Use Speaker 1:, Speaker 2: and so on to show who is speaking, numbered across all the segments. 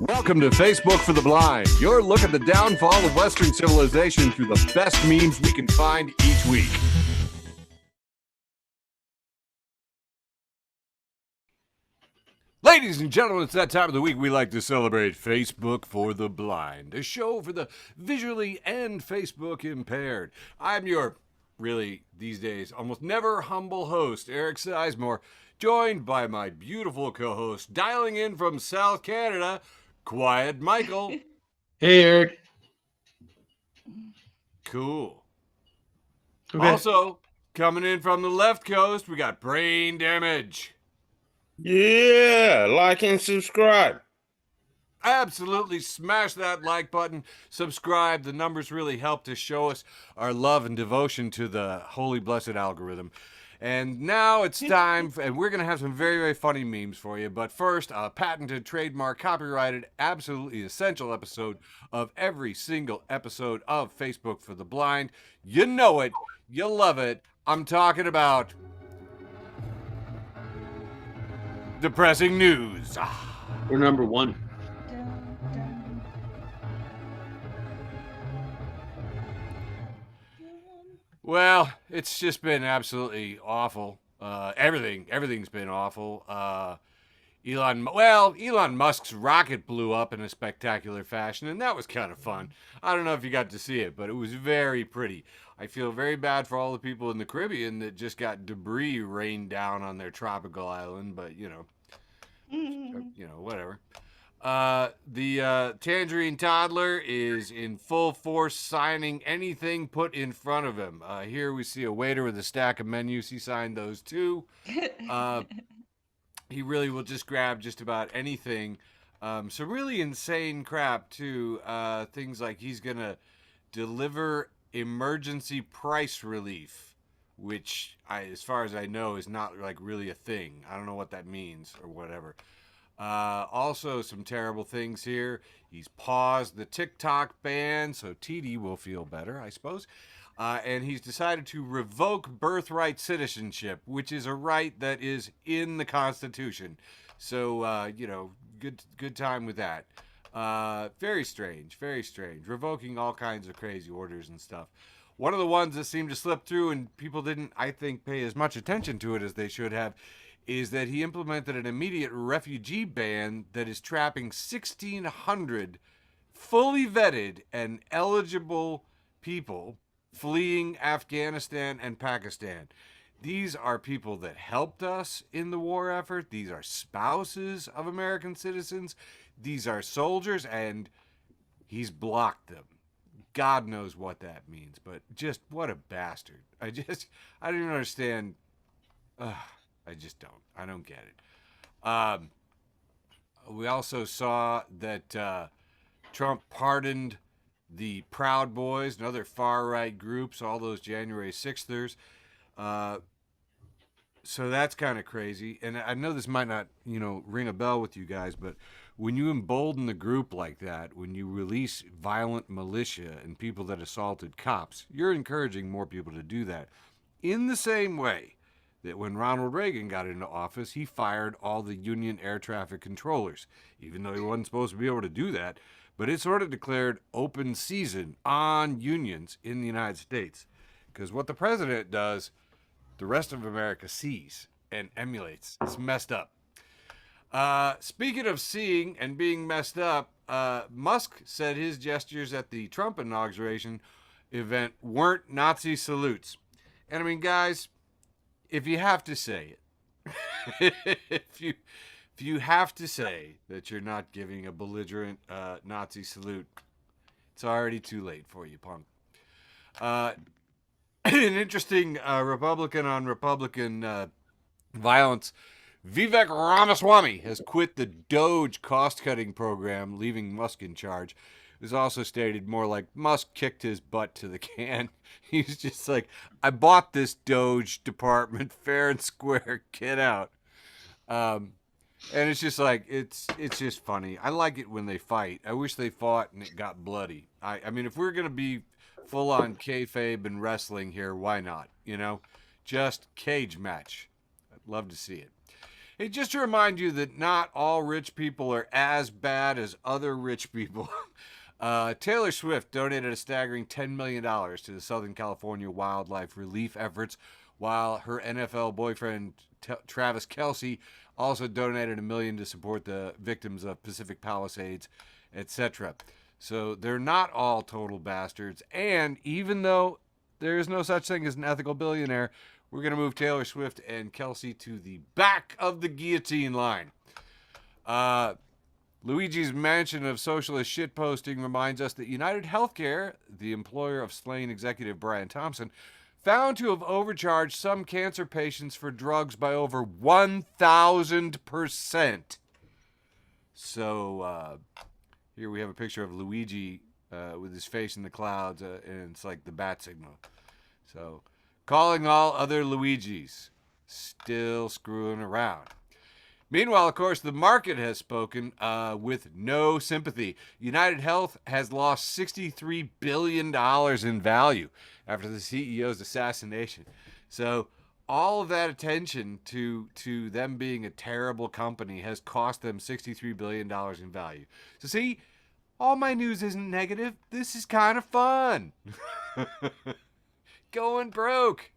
Speaker 1: Welcome to Facebook for the Blind, your look at the downfall of Western civilization through the best memes we can find each week. Ladies and gentlemen, it's that time of the week we like to celebrate Facebook for the Blind, a show for the visually and Facebook impaired. I'm your, really, these days, almost never humble host, Eric Sizemore, joined by my beautiful co-host, dialing in from South Canada, Quiet Michael.
Speaker 2: Hey, Eric.
Speaker 1: Cool.
Speaker 2: Okay.
Speaker 1: Also, coming in from the left coast, we got Brain Damage.
Speaker 3: Yeah, like and subscribe.
Speaker 1: Absolutely smash that like button, subscribe. The numbers really help to show us our love and devotion to the holy blessed algorithm. And now it's time, and we're going to have some very, very funny memes for you. But first, a patented, trademark, copyrighted, absolutely essential episode of every single episode of Facebook for the Blind. You know it. You love it. I'm talking about depressing news.
Speaker 2: We're number one.
Speaker 1: Well, it's just been absolutely awful. Everything's been awful. Elon Musk's rocket blew up in a spectacular fashion, and that was kind of fun. I don't know if you got to see it, but it was very pretty. I feel very bad for all the people in the Caribbean that just got debris rained down on their tropical island, but whatever. The Tangerine Toddler is in full force signing anything put in front of him. Here we see a waiter with a stack of menus. He signed those too. He really will just grab just about anything. Some really insane crap too. Things like he's going to deliver emergency price relief, which as far as I know is not like really a thing. I don't know what that means or whatever. Also, some terrible things here. He's paused the TikTok ban, so TD will feel better, I suppose. And he's decided to revoke birthright citizenship, which is a right that is in the Constitution. So, good time with that. Very strange, very strange. Revoking all kinds of crazy orders and stuff. One of the ones that seemed to slip through and people didn't, I think, pay as much attention to it as they should have is that he implemented an immediate refugee ban that is trapping 1,600 fully vetted and eligible people fleeing Afghanistan and Pakistan. These are people that helped us in the war effort. These are spouses of American citizens. These are soldiers, and he's blocked them. God knows what that means, but just what a bastard. I don't even understand. I just don't. I don't get it. We also saw that Trump pardoned the Proud Boys and other far-right groups, all those January 6thers. So that's kind of crazy. And I know this might not, ring a bell with you guys, but when you embolden the group like that, when you release violent militia and people that assaulted cops, you're encouraging more people to do that. In the same way that when Ronald Reagan got into office, he fired all the Union air traffic controllers, even though he wasn't supposed to be able to do that. But it sort of declared open season on unions in the United States. Because what the president does, the rest of America sees and emulates. It's messed up. Speaking of seeing and being messed up, Musk said his gestures at the Trump inauguration event weren't Nazi salutes. And I mean, guys, if you have to say it, if you have to say that you're not giving a belligerent Nazi salute, it's already too late for you, punk. An interesting Republican on Republican violence. Vivek Ramaswamy has quit the Doge cost-cutting program, leaving Musk in charge. It was also stated more like Musk kicked his butt to the can. He's just like, I bought this Doge department fair and square. Get out. And it's just like, it's just funny. I like it when they fight. I wish they fought and it got bloody. I mean, if we're going to be full on kayfabe and wrestling here, why not? Just cage match. I'd love to see it. Hey, just to remind you that not all rich people are as bad as other rich people. Taylor Swift donated a staggering $10 million to the Southern California wildlife relief efforts, while her NFL boyfriend, Travis Kelce, also donated $1 million to support the victims of Pacific Palisades, etc. So they're not all total bastards. And even though there is no such thing as an ethical billionaire, we're going to move Taylor Swift and Kelce to the back of the guillotine line. Luigi's mention of socialist shitposting reminds us that United Healthcare, the employer of slain executive Brian Thompson, found to have overcharged some cancer patients for drugs by over 1,000%. So here we have a picture of Luigi with his face in the clouds, and it's like the bat signal. So, calling all other Luigis, still screwing around. Meanwhile, of course, the market has spoken with no sympathy. United Health has lost $63 billion in value after the CEO's assassination. So all of that attention to them being a terrible company has cost them $63 billion in value. So see, all my news isn't negative. This is kind of fun. Going broke.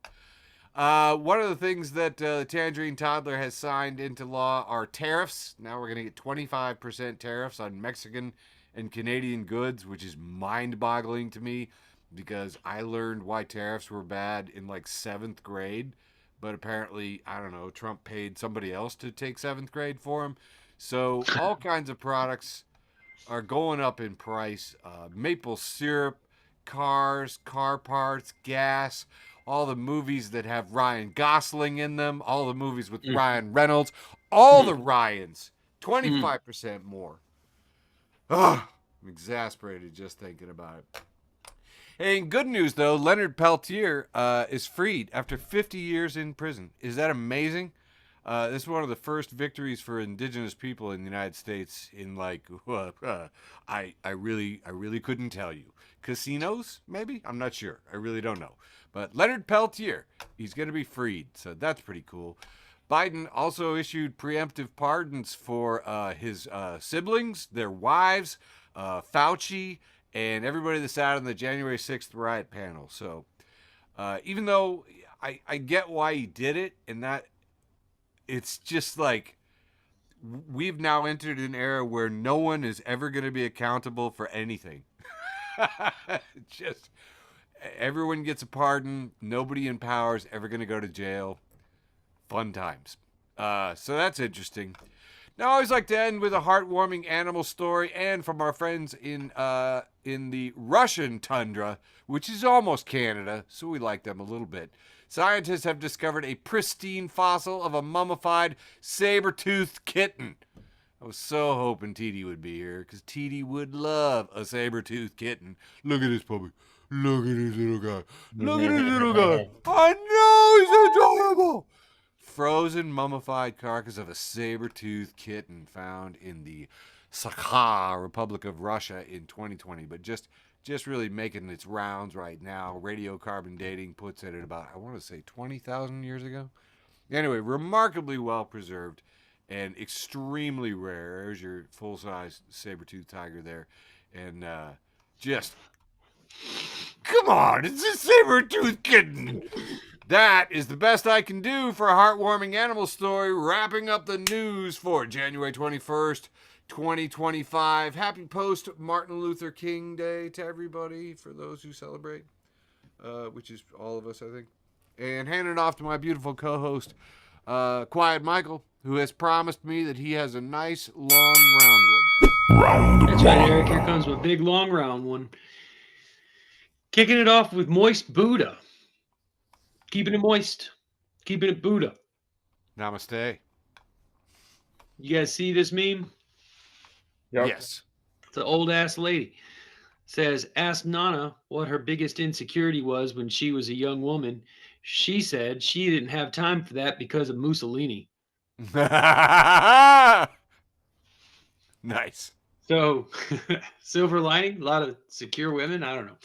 Speaker 1: One of the things that the Tangerine Toddler has signed into law are tariffs. Now we're going to get 25% tariffs on Mexican and Canadian goods, which is mind-boggling to me because I learned why tariffs were bad in like 7th grade. But apparently, I don't know, Trump paid somebody else to take 7th grade for him. So all kinds of products are going up in price. Maple syrup, cars, car parts, gas, all the movies that have Ryan Gosling in them, all the movies with Ryan Reynolds, all the Ryans, 25% more. Ugh, I'm exasperated just thinking about it. Hey, in good news, though, Leonard Peltier is freed after 50 years in prison. Is that amazing? This is one of the first victories for indigenous people in the United States in like, I really couldn't tell you. Casinos, maybe? I'm not sure. I really don't know. But Leonard Peltier, he's going to be freed, so that's pretty cool. Biden also issued preemptive pardons for his siblings, their wives, Fauci, and everybody that sat on the January 6th riot panel. So even though I get why he did it, and that it's just like we've now entered an era where no one is ever going to be accountable for anything. Just everyone gets a pardon. Nobody in power is ever going to go to jail. Fun times. So that's interesting. Now, I always like to end with a heartwarming animal story, and from our friends in the Russian tundra, which is almost Canada, so we like them a little bit. Scientists have discovered a pristine fossil of a mummified saber-toothed kitten. I was so hoping TD would be here, because TD would love a saber-toothed kitten. Look at this puppy. Look at this little guy. Look at this little guy. I know, he's adorable. Frozen, mummified carcass of a saber-toothed kitten found in the Sakha Republic of Russia in 2020. But just really making its rounds right now. Radiocarbon dating puts it at about, I want to say, 20,000 years ago. Anyway, remarkably well preserved and extremely rare. There's your full-size saber-toothed tiger there. And just, come on, it's a saber-toothed kitten. That is the best I can do for a heartwarming animal story, wrapping up the news for January 21st, 2025. Happy post-Martin Luther King Day to everybody, for those who celebrate, which is all of us, I think. And hand it off to my beautiful co-host, Quiet Michael, who has promised me that he has a nice, long, round one.
Speaker 2: That's right, Eric. Here comes my big, long, round one. Kicking it off with Moist Buddha. Keeping it moist. Keeping it Buddha.
Speaker 1: Namaste.
Speaker 2: You guys see this meme?
Speaker 3: Yep.
Speaker 1: Yes.
Speaker 2: It's an old-ass lady. Says, ask Nana what her biggest insecurity was when she was a young woman. She said she didn't have time for that because of Mussolini.
Speaker 1: Nice.
Speaker 2: So, silver lining, a lot of secure women. I don't know.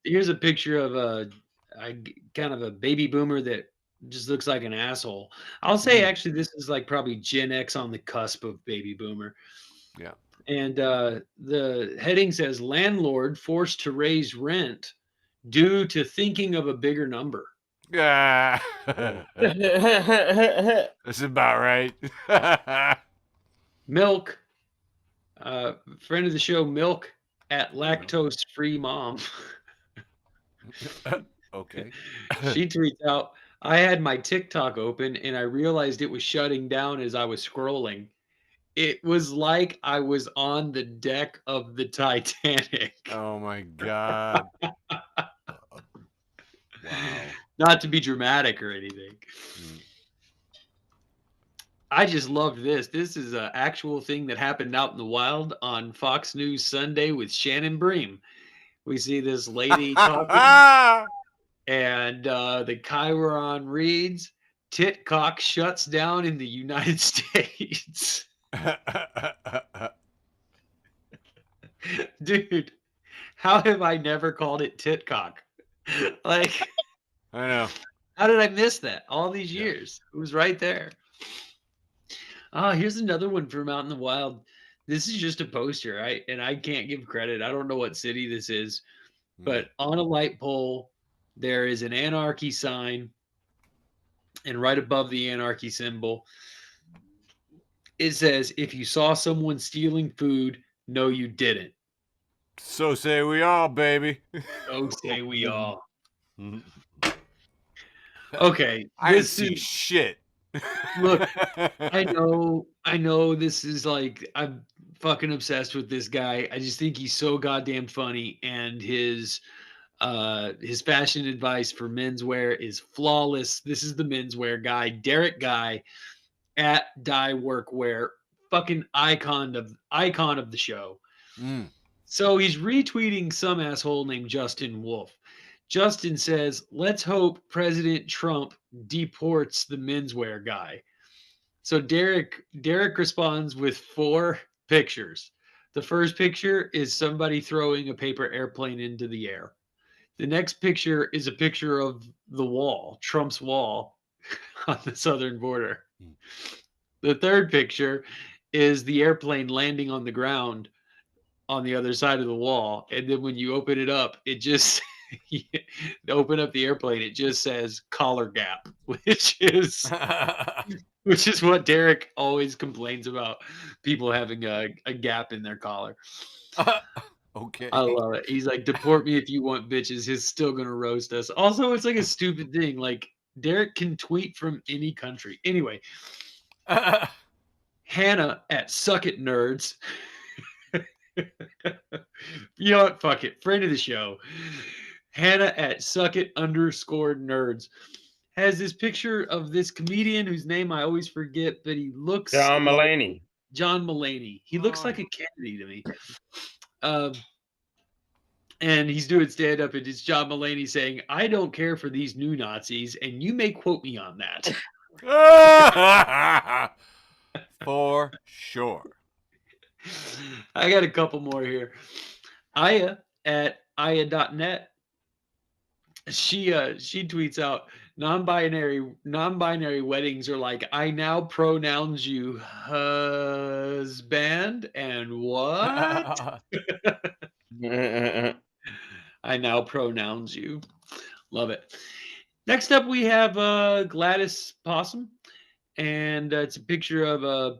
Speaker 2: Here's a picture of a kind of a baby boomer that Just looks like an asshole. I'll say actually this is like probably Gen X on the cusp of baby boomer.
Speaker 1: Yeah.
Speaker 2: And the heading says landlord forced to raise rent due to thinking of a bigger number.
Speaker 1: Yeah. That's about right.
Speaker 2: Milk, friend of the show, Milk at lactose free mom.
Speaker 1: Okay.
Speaker 2: She tweets out, I had my TikTok open and I realized it was shutting down as I was scrolling. It was like I was on the deck of the Titanic.
Speaker 1: Oh my God. Wow.
Speaker 2: Not to be dramatic or anything.
Speaker 1: Mm.
Speaker 2: I just loved this. This is an actual thing that happened out in the wild on Fox News Sunday with Shannon Bream. We see this lady talking, and the Chiron reads, Titcock shuts down in the United States. Dude, how have I never called it Titcock? Like,
Speaker 1: I know.
Speaker 2: how did I miss that all these
Speaker 1: Yeah.
Speaker 2: years? It was right there. Oh, here's another one from out in the wild. This is just a poster, right? And I can't give credit. I don't know what city this is, but on a light pole, there is an anarchy sign. And right above the anarchy symbol, it says, if you saw someone stealing food, no, you didn't.
Speaker 1: So say we all, baby.
Speaker 2: So say we all.
Speaker 1: Mhm.
Speaker 2: Okay.
Speaker 1: I didn't
Speaker 2: This
Speaker 1: see
Speaker 2: is,
Speaker 1: shit.
Speaker 2: look, I know this is like, I'm fucking obsessed with this guy. I just think he's so goddamn funny, and his fashion advice for menswear is flawless. This is the menswear guy, Derek Guy at Dye Workwear, fucking icon of the show.
Speaker 1: Mm.
Speaker 2: So he's retweeting some asshole named Justin Wolf. Justin says, let's hope President Trump deports the menswear guy. So Derek responds with 4 pictures. The first picture is somebody throwing a paper airplane into the air. The next picture is a picture of the wall, Trump's wall on the southern border. The third picture is the airplane landing on the ground on the other side of the wall. And then when you open it up, it just open up the airplane, it just says collar gap, which is what Derek always complains about, people having a gap in their collar.
Speaker 1: Okay.
Speaker 2: I love it. He's like, deport me if you want, bitches. He's still gonna roast us. Also, it's like a stupid thing. Like, Derek can tweet from any country. Anyway, Hannah at Suck It Nerds. You know what? Fuck it. Friend of the show. Hannah at Suck It _Nerds has this picture of this comedian whose name I always forget, but he looks
Speaker 3: John
Speaker 2: like
Speaker 3: Mulaney.
Speaker 2: John Mulaney. He looks like a Kennedy to me. And he's doing stand up, and it's John Mulaney saying, I don't care for these new Nazis, and you may quote me on that.
Speaker 1: For sure.
Speaker 2: I got a couple more here. Aya at aya.net. She tweets out, non-binary weddings are like, I now pronouns you husband and what? I now pronouns you. Love it. Next up, we have Gladys Possum, and it's a picture of a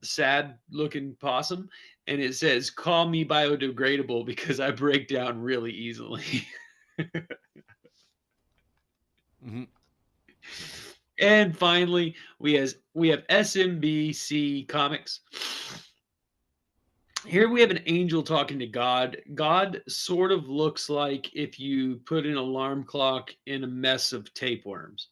Speaker 2: sad-looking possum, and it says, "Call me biodegradable because I break down really easily."
Speaker 1: Mm-hmm.
Speaker 2: And finally, we have SMBC Comics. Here we have an angel talking to God. God sort of looks like if you put an alarm clock in a mess of tapeworms.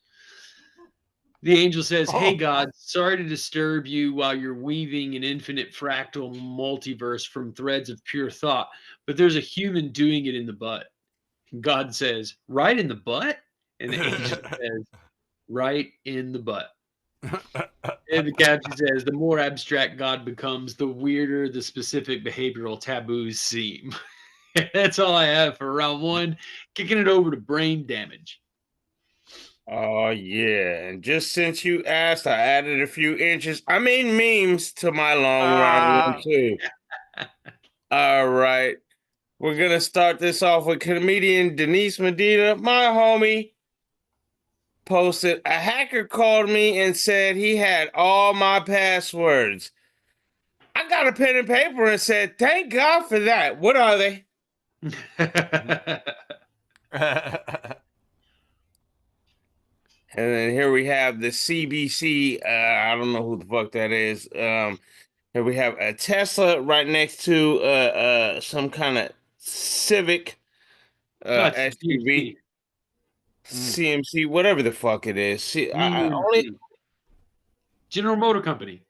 Speaker 2: The angel says, Hey, God, sorry to disturb you while you're weaving an infinite fractal multiverse from threads of pure thought, but there's a human doing it in the butt. And God says, Right in the butt? And the angel says, Right in the butt. And the caption says, the more abstract God becomes, the weirder the specific behavioral taboos seem. That's all I have for round one. Kicking it over to brain damage.
Speaker 3: Oh yeah, and just since you asked, I added a few inches. I mean memes to my long round one too. All right, we're gonna start this off with comedian Denise Medina, my homie. Posted a hacker called me and said he had all my passwords. I got a pen and paper and said, "Thank God for that." What are they? And then here we have the CBC. I don't know who the fuck that is. Here we have a Tesla right next to some kind of Civic
Speaker 2: Not
Speaker 3: SUV,
Speaker 2: CMC.
Speaker 3: CMC, whatever the fuck it is. See, I only
Speaker 2: GMC. General Motor Company.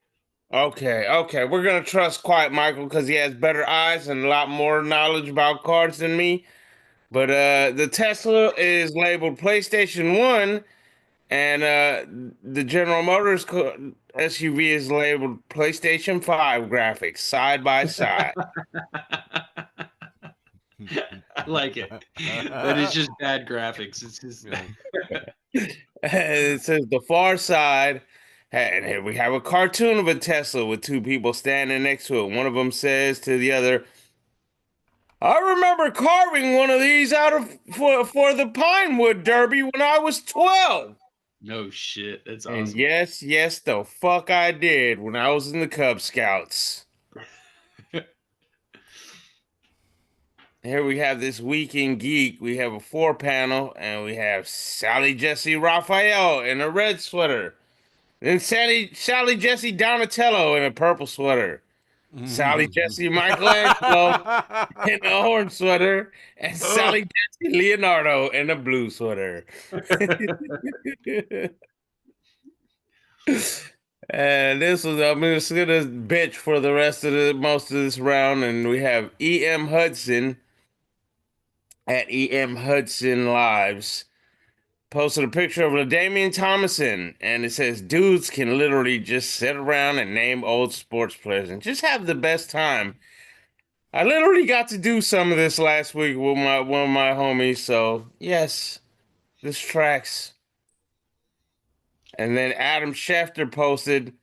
Speaker 3: okay. We're gonna trust Quiet Michael because he has better eyes and a lot more knowledge about cars than me. But the Tesla is labeled PlayStation 1, and the General Motors SUV is labeled PlayStation 5 graphics side by side.
Speaker 2: I like it. But it's just bad graphics. It's just
Speaker 3: It says the far side, and here we have a cartoon of a Tesla with two people standing next to it. One of them says to the other, "I remember carving one of these out of for the Pinewood Derby when I was 12."
Speaker 2: no shit. That's
Speaker 3: And
Speaker 2: awesome.
Speaker 3: yes, the fuck I did when I was in the Cub Scouts. Here we have this Week in Geek. We have a 4-panel, and we have Sally Jesse Raphael in a red sweater. Then Sally Jesse Donatello in a purple sweater. Sally Jesse Michelangelo in a orange sweater. And Sally Jesse Leonardo in a blue sweater. And this was, I'm just gonna bitch for the rest of most of this round. And we have E.M. Hudson at E.M. Hudson Lives posted a picture of LaDainian Thomason, and it says dudes can literally just sit around and name old sports players and just have the best time. I literally got to do some of this last week with one of my homies, so yes, this tracks. And then Adam Schefter posted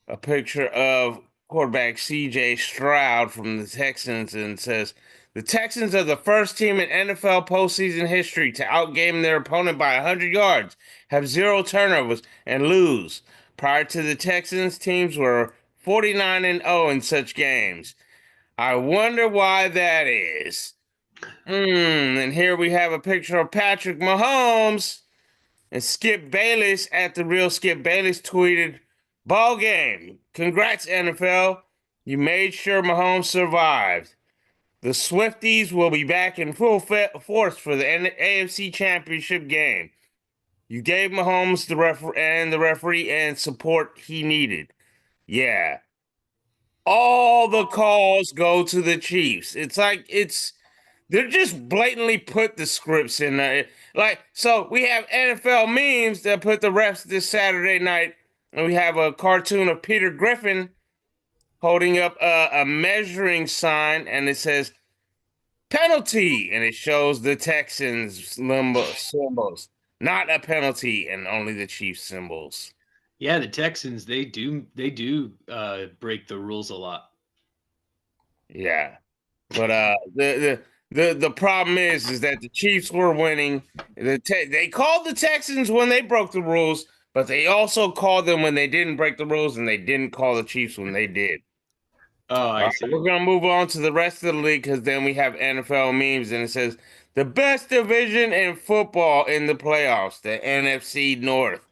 Speaker 3: a picture of quarterback CJ Stroud from the Texans and says, "The Texans are the first team in NFL postseason history to outgame their opponent by 100 yards, have 0 turnovers, and lose. Prior to the Texans, teams were 49-0 in such games. I wonder why that is." And here we have a picture of Patrick Mahomes. And Skip Bayless at the real Skip Bayless tweeted, "Ball game. Congrats, NFL. You made sure Mahomes survived. The Swifties will be back in full force for the AFC Championship game. You gave Mahomes the referee and support he needed. Yeah. All the calls go to the Chiefs." It's like they're just blatantly put the scripts in there. Like, so we have NFL memes that put the refs this Saturday night, and we have a cartoon of Peter Griffin holding up a measuring sign, and it says penalty, and it shows the Texans symbols, not a penalty, and only the Chiefs symbols.
Speaker 2: Yeah, the Texans, they do break the rules a lot.
Speaker 3: Yeah, but the problem is that the Chiefs were winning. They called the Texans when they broke the rules, but they also called them when they didn't break the rules, and they didn't call the Chiefs when they did.
Speaker 2: Oh, I see.
Speaker 3: We're gonna move on to the rest of the league because then we have NFL memes, and it says the best division in football in the playoffs, the NFC North.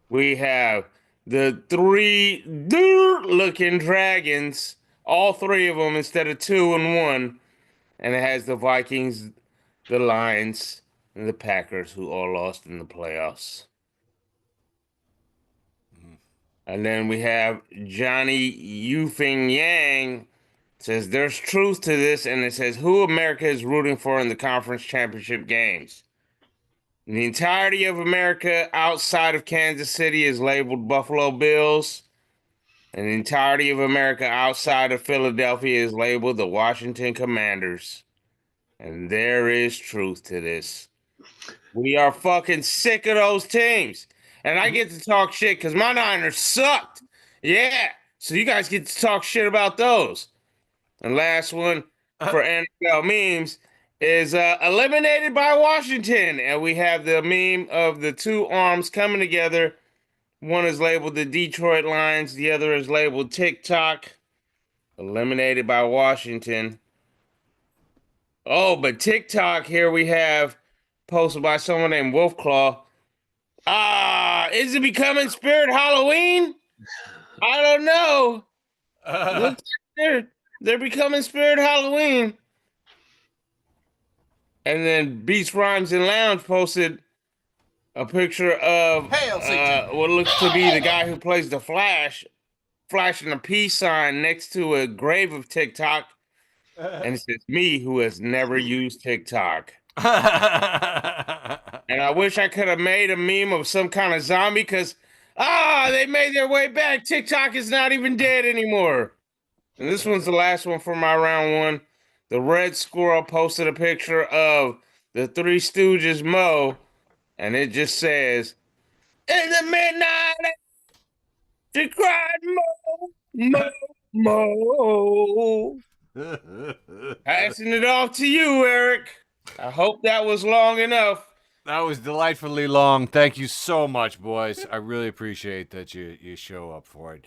Speaker 3: We have the 3 looking dragons, all 3 of them instead of 2 and 1. And it has the Vikings, the Lions, and the Packers, who all lost in the playoffs. And then we have Johnny Yufeng Yang says there's truth to this, and it says who America is rooting for in the conference championship games. And the entirety of America outside of Kansas City is labeled Buffalo Bills. And the entirety of America outside of Philadelphia is labeled the Washington Commanders. And there is truth to this. We are fucking sick of those teams. And I get to talk shit because my Niners sucked. Yeah. So you guys get to talk shit about those. And last one for NFL memes is eliminated by Washington. And we have the meme of the two arms coming together. One is labeled the Detroit Lions. The other is labeled TikTok. Eliminated by Washington. Oh, but TikTok here we have posted by someone named Wolfclaw. Is it becoming Spirit Halloween? I don't know. Looks like they're becoming Spirit Halloween. And then Beats Rhymes and Lounge posted a picture of what looks to be the guy who plays the Flash, flashing a peace sign next to a grave of TikTok. And it says, me who has never used TikTok. And I wish I could have made a meme of some kind of zombie because, they made their way back. TikTok is not even dead anymore. And this one's the last one for my round one. The Red Squirrel posted a picture of the Three Stooges Mo, and it just says, in the midnight, she cried Mo, Mo, Mo. Passing it off to you, Eric. I hope that was long enough.
Speaker 1: That was delightfully long. Thank you so much, boys. I really appreciate that you show up for it.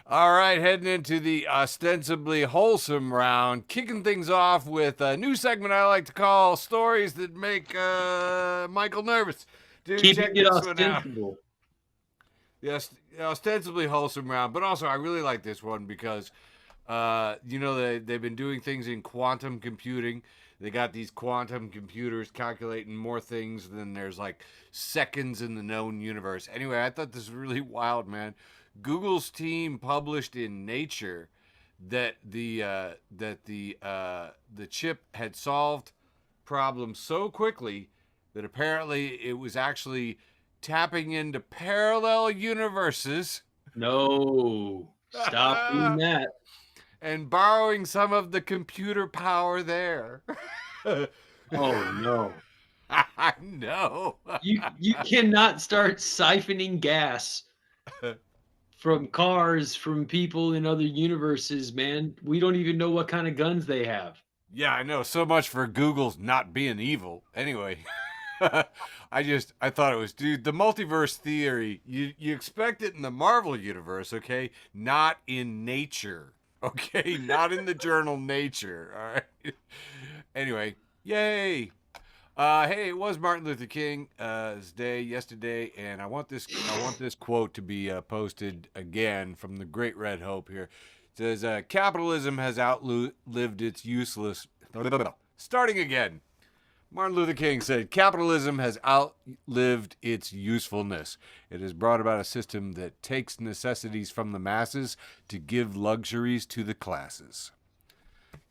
Speaker 1: All right, heading into the ostensibly wholesome round, kicking things off with a new segment I like to call Stories That Make Michael Nervous. Dude,
Speaker 2: Keeping it ostensible.
Speaker 1: Yes, ostensibly wholesome round, but also I really like this one because, they've been doing things in quantum computing. They got these quantum computers calculating more things than there's like seconds in the known universe. Anyway, I thought this was really wild, man. Google's team published in Nature that the chip had solved problems so quickly that apparently it was actually tapping into parallel universes.
Speaker 2: No, stop doing that.
Speaker 1: And borrowing some of the computer power there.
Speaker 2: Oh no.
Speaker 1: I know.
Speaker 2: You cannot start siphoning gas from cars, from people in other universes, man. We don't even know what kind of guns they have.
Speaker 1: Yeah, I know. So much for Google's not being evil. Anyway, I thought it was, dude, the multiverse theory, you expect it in the Marvel universe, okay? Not in Nature. Okay, not in the journal Nature. All right. Anyway, yay. Hey, it was Martin Luther King's day yesterday, and I want this quote to be posted again from the Great Red Hope here. It says, capitalism has outlived its useless... Starting again. Martin Luther King said, capitalism has outlived its usefulness. It has brought about a system that takes necessities from the masses to give luxuries to the classes.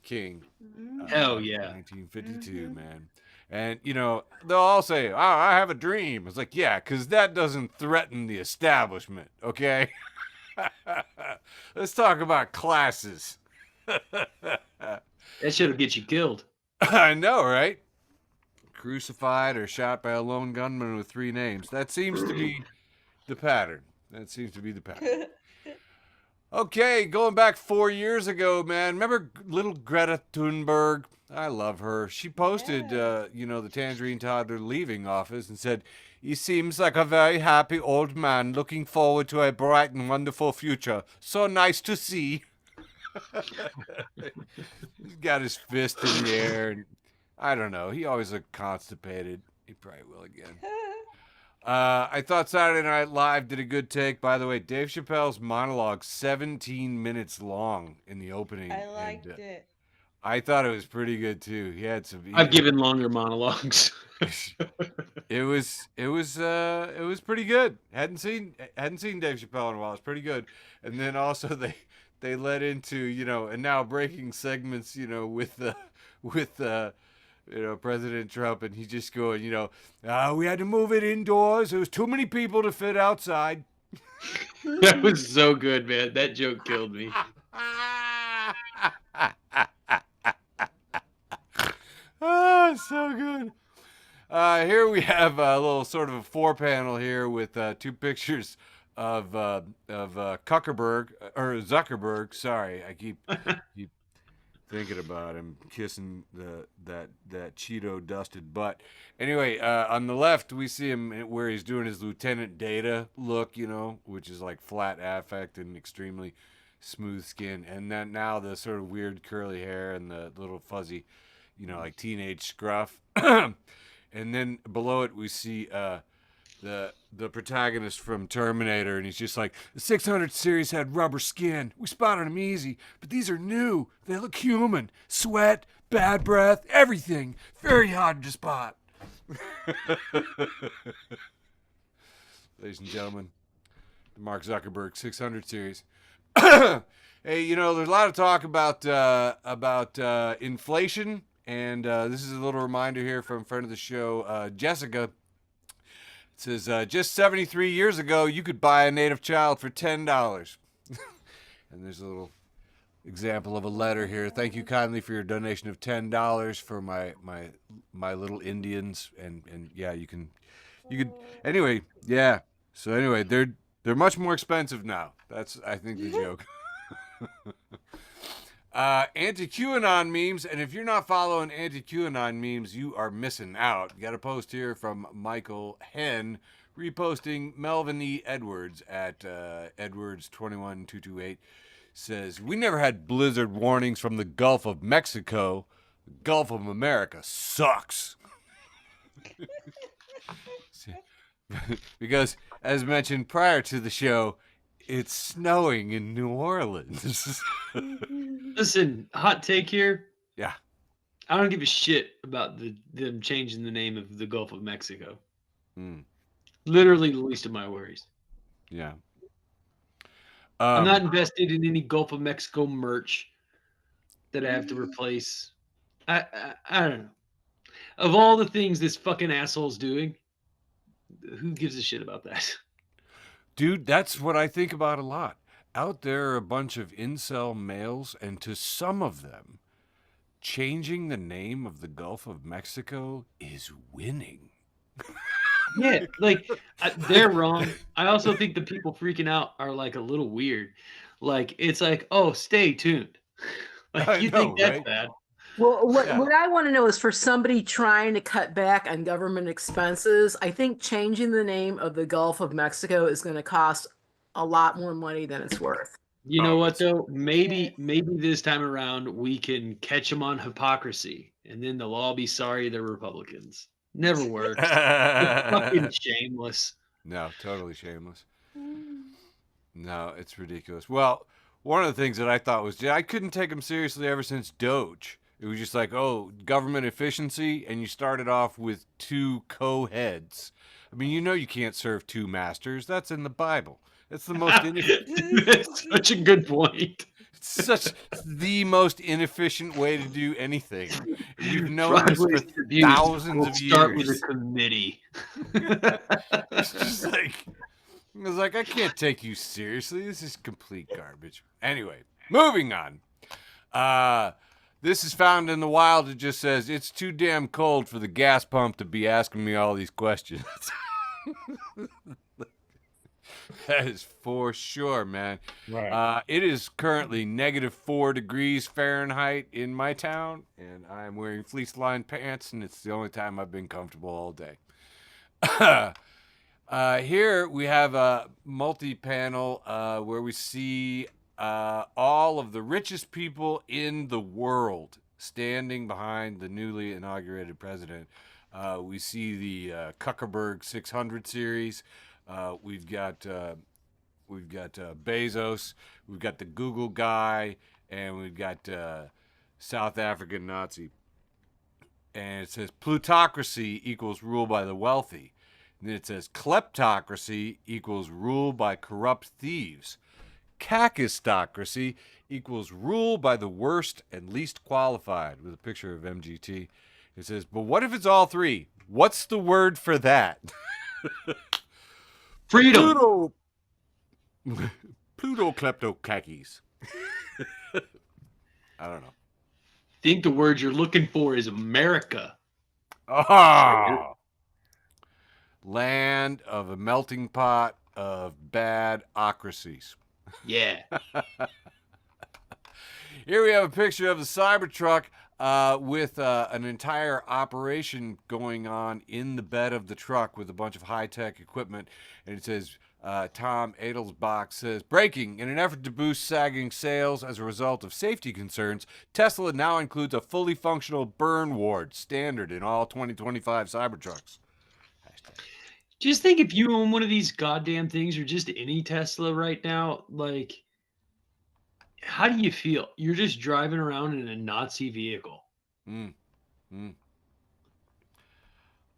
Speaker 1: King.
Speaker 2: Hell yeah.
Speaker 1: 1952, man. And, they'll all say, I have a dream. It's like, yeah, because that doesn't threaten the establishment, okay? Let's talk about classes.
Speaker 2: That shit'll get you killed.
Speaker 1: I know, right? Crucified or shot by a lone gunman with 3 names. That seems to be the pattern. Okay, going back 4 years ago, man. Remember little Greta Thunberg? I love her. She posted, the Tangerine Toddler leaving office and said, he seems like a very happy old man looking forward to a bright and wonderful future. So nice to see. He's got his fist in the air and I don't know. He always looked constipated. He probably will again. I thought Saturday Night Live did a good take. By the way, Dave Chappelle's monologue, 17 minutes long in the opening.
Speaker 4: I liked it.
Speaker 1: I thought it was pretty good too. He had some.
Speaker 2: I've given longer monologues.
Speaker 1: It was pretty good. Hadn't seen Dave Chappelle in a while. It's pretty good. And then also they led into and now breaking segments with President Trump, and he's just going, we had to move it indoors. There was too many people to fit outside.
Speaker 2: That was so good, man. That joke killed me.
Speaker 1: Oh, so good. Here we have a little sort of a 4-panel here with 2 pictures of Zuckerberg or Zuckerberg. Sorry, I keep thinking about him kissing that Cheeto dusted butt. Anyway, on the left we see him where he's doing his Lieutenant Data look, which is like flat affect and extremely smooth skin, and then now the sort of weird curly hair and the little fuzzy, like teenage scruff. And then below it we see the protagonist from Terminator, and he's just like, the 600 series had rubber skin. We spotted them easy, but these are new. They look human. Sweat, bad breath, everything. Very hard to spot. Ladies and gentlemen, the Mark Zuckerberg 600 series. Hey, there's a lot of talk about inflation, and this is a little reminder here from a friend of the show, Jessica. It says, just 73 years ago, you could buy a native child for $10. And there's a little example of a letter here. Thank you kindly for your donation of $10 for my little Indians. And yeah, you could, anyway, yeah. So anyway, they're much more expensive now. That's, I think, the joke. Anti-QAnon memes, and if you're not following anti-QAnon memes, you are missing out. Got a post here from Michael Henn reposting Melvin E. Edwards at Edwards21228. Says, we never had blizzard warnings from the Gulf of Mexico. The Gulf of America sucks. Because, as mentioned prior to the show, it's snowing in New Orleans.
Speaker 2: Listen, hot take here.
Speaker 1: Yeah.
Speaker 2: I don't give a shit about them changing the name of the Gulf of Mexico. Literally the least of my worries.
Speaker 1: Yeah.
Speaker 2: I'm not invested in any Gulf of Mexico merch that I have to replace. I don't know. Of all the things this fucking asshole's doing, who gives a shit about that?
Speaker 1: Dude, that's what I think about a lot. Out there are a bunch of incel males, and to some of them, changing the name of the Gulf of Mexico is winning.
Speaker 2: Yeah, like, they're wrong. I also think the people freaking out are, like, a little weird. Like, it's like, oh, stay tuned. Like, you think that's bad?
Speaker 4: Well, what I want to know is, for somebody trying to cut back on government expenses, I think changing the name of the Gulf of Mexico is going to cost a lot more money than it's worth.
Speaker 2: You know what, though? Maybe this time around we can catch them on hypocrisy, and then they'll all be sorry they're Republicans. Never works. It's fucking shameless.
Speaker 1: No, totally shameless. No, it's ridiculous. Well, one of the things that I thought was, I couldn't take them seriously ever since Doge. It was just like, oh, government efficiency, and you started off with 2 co-heads. I mean, you can't serve 2 masters. That's in the Bible. That's the most inefficient.
Speaker 2: That's such a good point.
Speaker 1: It's the most inefficient way to do anything. You've known this for thousands of years.
Speaker 2: Start with a committee.
Speaker 1: It's just like, I can't take you seriously. This is complete garbage. Anyway, moving on. This is found in the wild. It just says, it's too damn cold for the gas pump to be asking me all these questions. That is for sure, man. Right. It is currently -4 degrees Fahrenheit in my town, and I'm wearing fleece-lined pants, and it's the only time I've been comfortable all day. Here we have a multi-panel where we see all of the richest people in the world standing behind the newly inaugurated president. We see the Zuckerberg 600 series. We've got Bezos. We've got the Google guy, and we've got South African Nazi. And it says plutocracy equals rule by the wealthy. And then it says kleptocracy equals rule by corrupt thieves. Kakistocracy equals rule by the worst and least qualified, with a picture of MGT. It says, but what if it's all 3? What's the word for that?
Speaker 2: Freedom.
Speaker 1: Pluto kleptokakis. I don't know.
Speaker 2: I think the word you're looking for is America.
Speaker 1: Oh, land of a melting pot of bad ocracies.
Speaker 2: Yeah.
Speaker 1: Here we have a picture of the Cybertruck with an entire operation going on in the bed of the truck with a bunch of high-tech equipment. And it says, Tom Adelsbach says, breaking. In an effort to boost sagging sales as a result of safety concerns, Tesla now includes a fully functional burn ward standard in all 2025 Cybertrucks.
Speaker 2: Just think if you own one of these goddamn things or just any Tesla right now, like, how do you feel? You're just driving around in a Nazi vehicle.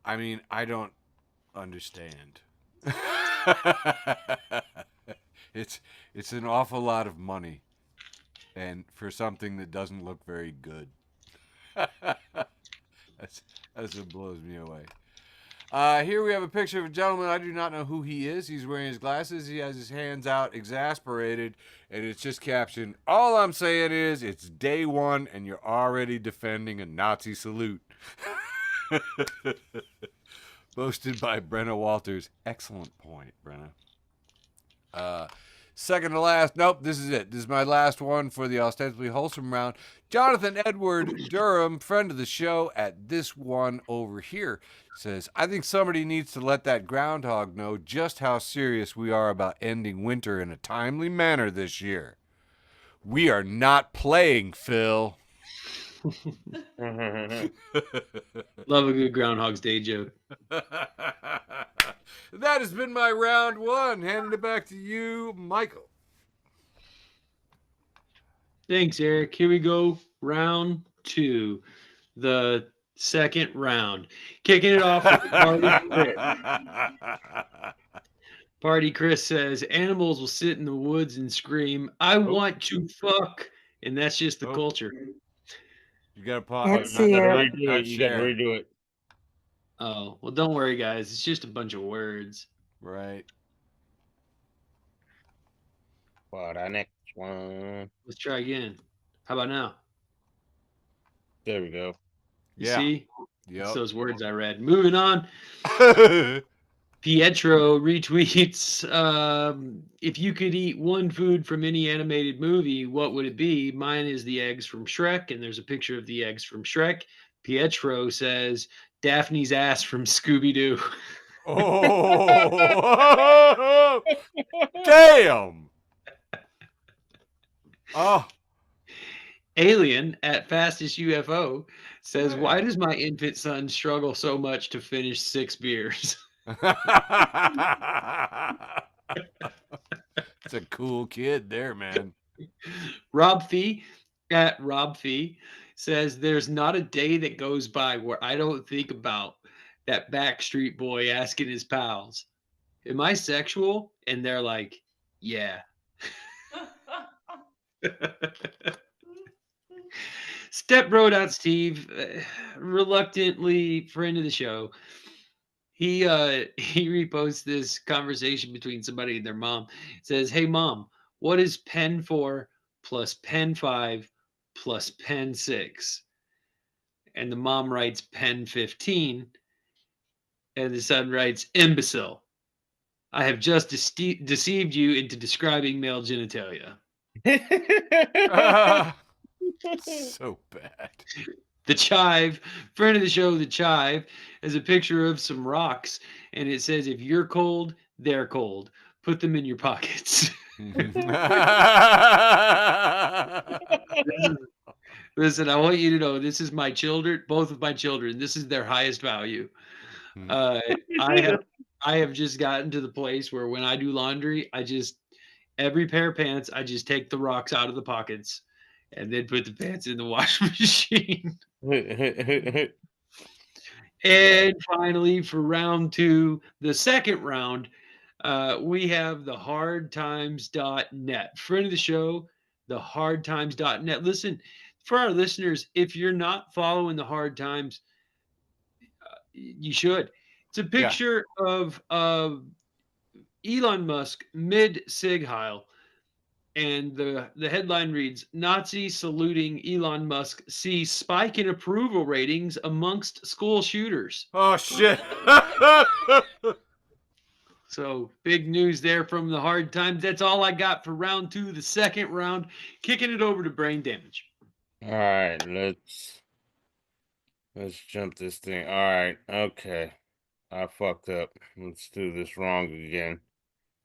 Speaker 1: I mean, I don't understand. It's an awful lot of money, and for something that doesn't look very good. That's what blows me away. Here we have a picture of a gentleman. I do not know who he is. He's wearing his glasses. He has his hands out, exasperated, and it's just captioned, all I'm saying is it's day one and you're already defending a Nazi salute. Boasted by Brenna Walters. Excellent point, Brenna. Second to last. Nope, this is it. This is my last one for the ostensibly wholesome round. Jonathan Edward Durham, friend of the show at this one over here, says, I think somebody needs to let that groundhog know just how serious we are about ending winter in a timely manner this year. We are not playing, Phil.
Speaker 2: Love a good Groundhog's Day joke.
Speaker 1: That has been my round one. Handing it back to you, Michael.
Speaker 2: Thanks, Eric. Here we go. Round two. The second round. Kicking it off with Party Chris. Party Chris says, animals will sit in the woods and scream, I want to fuck. And that's just the culture.
Speaker 1: You got to pause.
Speaker 3: You gotta redo it.
Speaker 2: Oh, well, don't worry, guys. It's just a bunch of words.
Speaker 1: Right.
Speaker 3: For the next one.
Speaker 2: Let's try again. How about now?
Speaker 3: There we go.
Speaker 2: You see?
Speaker 1: Yep.
Speaker 2: It's those words I read. Moving on. Pietro retweets, if you could eat one food from any animated movie, what would it be? Mine is the eggs from Shrek, and there's a picture of the eggs from Shrek. Pietro says, Daphne's ass from Scooby-Doo.
Speaker 1: Oh, damn. Oh.
Speaker 2: Alien at Fastest UFO says, why does my infant son struggle so much to finish 6 beers?
Speaker 1: It's a cool kid there, man.
Speaker 2: Rob Fee at Rob Fee says, there's not a day that goes by where I don't think about that Backstreet Boy asking his pals, am I sexual? And they're like, yeah. Stepbro.Steve, reluctantly friend of the show, he reposts this conversation between somebody and their mom. It says, hey mom, what is pen 4 plus pen 5 plus pen 6? And the mom writes pen 15, and the son writes, imbecile, I have just deceived you into describing male genitalia.
Speaker 1: So bad.
Speaker 2: The Chive, friend of the show, The Chive, has a picture of some rocks, and it says, if you're cold, they're cold. Put them in your pockets. Listen, I want you to know, this is my children, both of my children. This is their highest value. I have just gotten to the place where when I do laundry, every pair of pants, I just take the rocks out of the pockets and then put the pants in the washing machine. And finally, for round two, the second round, we have the hardtimes.net. Friend of the show, the hardtimes.net. Listen, for our listeners, if you're not following the Hard Times, you should. It's a picture of Elon Musk mid-Sig Heil And the headline reads, Nazi saluting Elon Musk sees spike in approval ratings amongst school shooters.
Speaker 1: Oh shit.
Speaker 2: So big news there from the hard times. That's all I got for round 2, the second round. Kicking it over to brain damage.
Speaker 3: All right, let's jump this thing. All right, okay. I fucked up. Let's do this wrong again.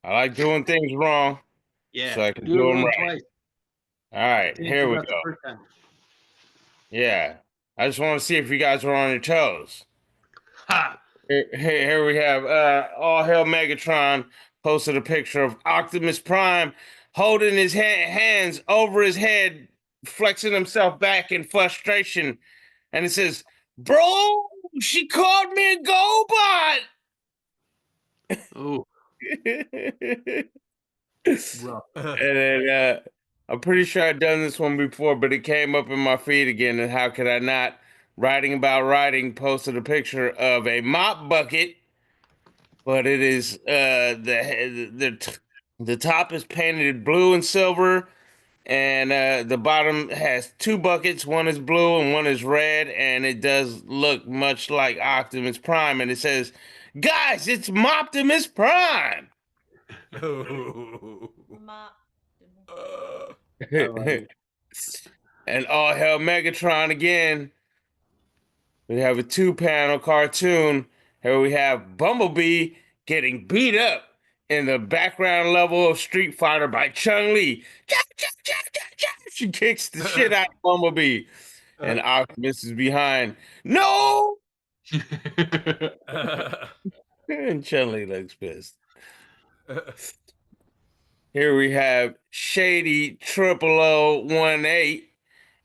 Speaker 3: I like doing things wrong
Speaker 2: Yeah,
Speaker 3: so I can
Speaker 2: do
Speaker 3: do
Speaker 2: it
Speaker 3: them
Speaker 2: wrong
Speaker 3: right.
Speaker 2: twice.
Speaker 3: All right,
Speaker 2: Didn't
Speaker 3: here we
Speaker 2: forget the
Speaker 3: go.
Speaker 2: first time.
Speaker 3: Yeah, I just want to see if you guys were on your toes.
Speaker 2: Ha!
Speaker 3: Here we have All Hail Megatron posted a picture of Optimus Prime holding his hands over his head, flexing himself back in frustration. And it says, "Bro, she called me a GoBot."
Speaker 2: Oh, rough.
Speaker 3: And then I'm pretty sure I've done this one before, but it came up in my feed again. And how could I not? Writing about writing posted a picture of a mop bucket, but it is the top is painted blue and silver, and the bottom has two buckets. One is blue and one is red, and it does look much like Optimus Prime. And it says, "Guys, it's Optimus Prime." And all hell Megatron again. We have a 2-panel cartoon. Here we have Bumblebee getting beat up in the background level of Street Fighter by Chun-Li. She kicks the shit out of Bumblebee. And Optimus is behind. No! And Chun-Li looks pissed. Here we have Shady 0018.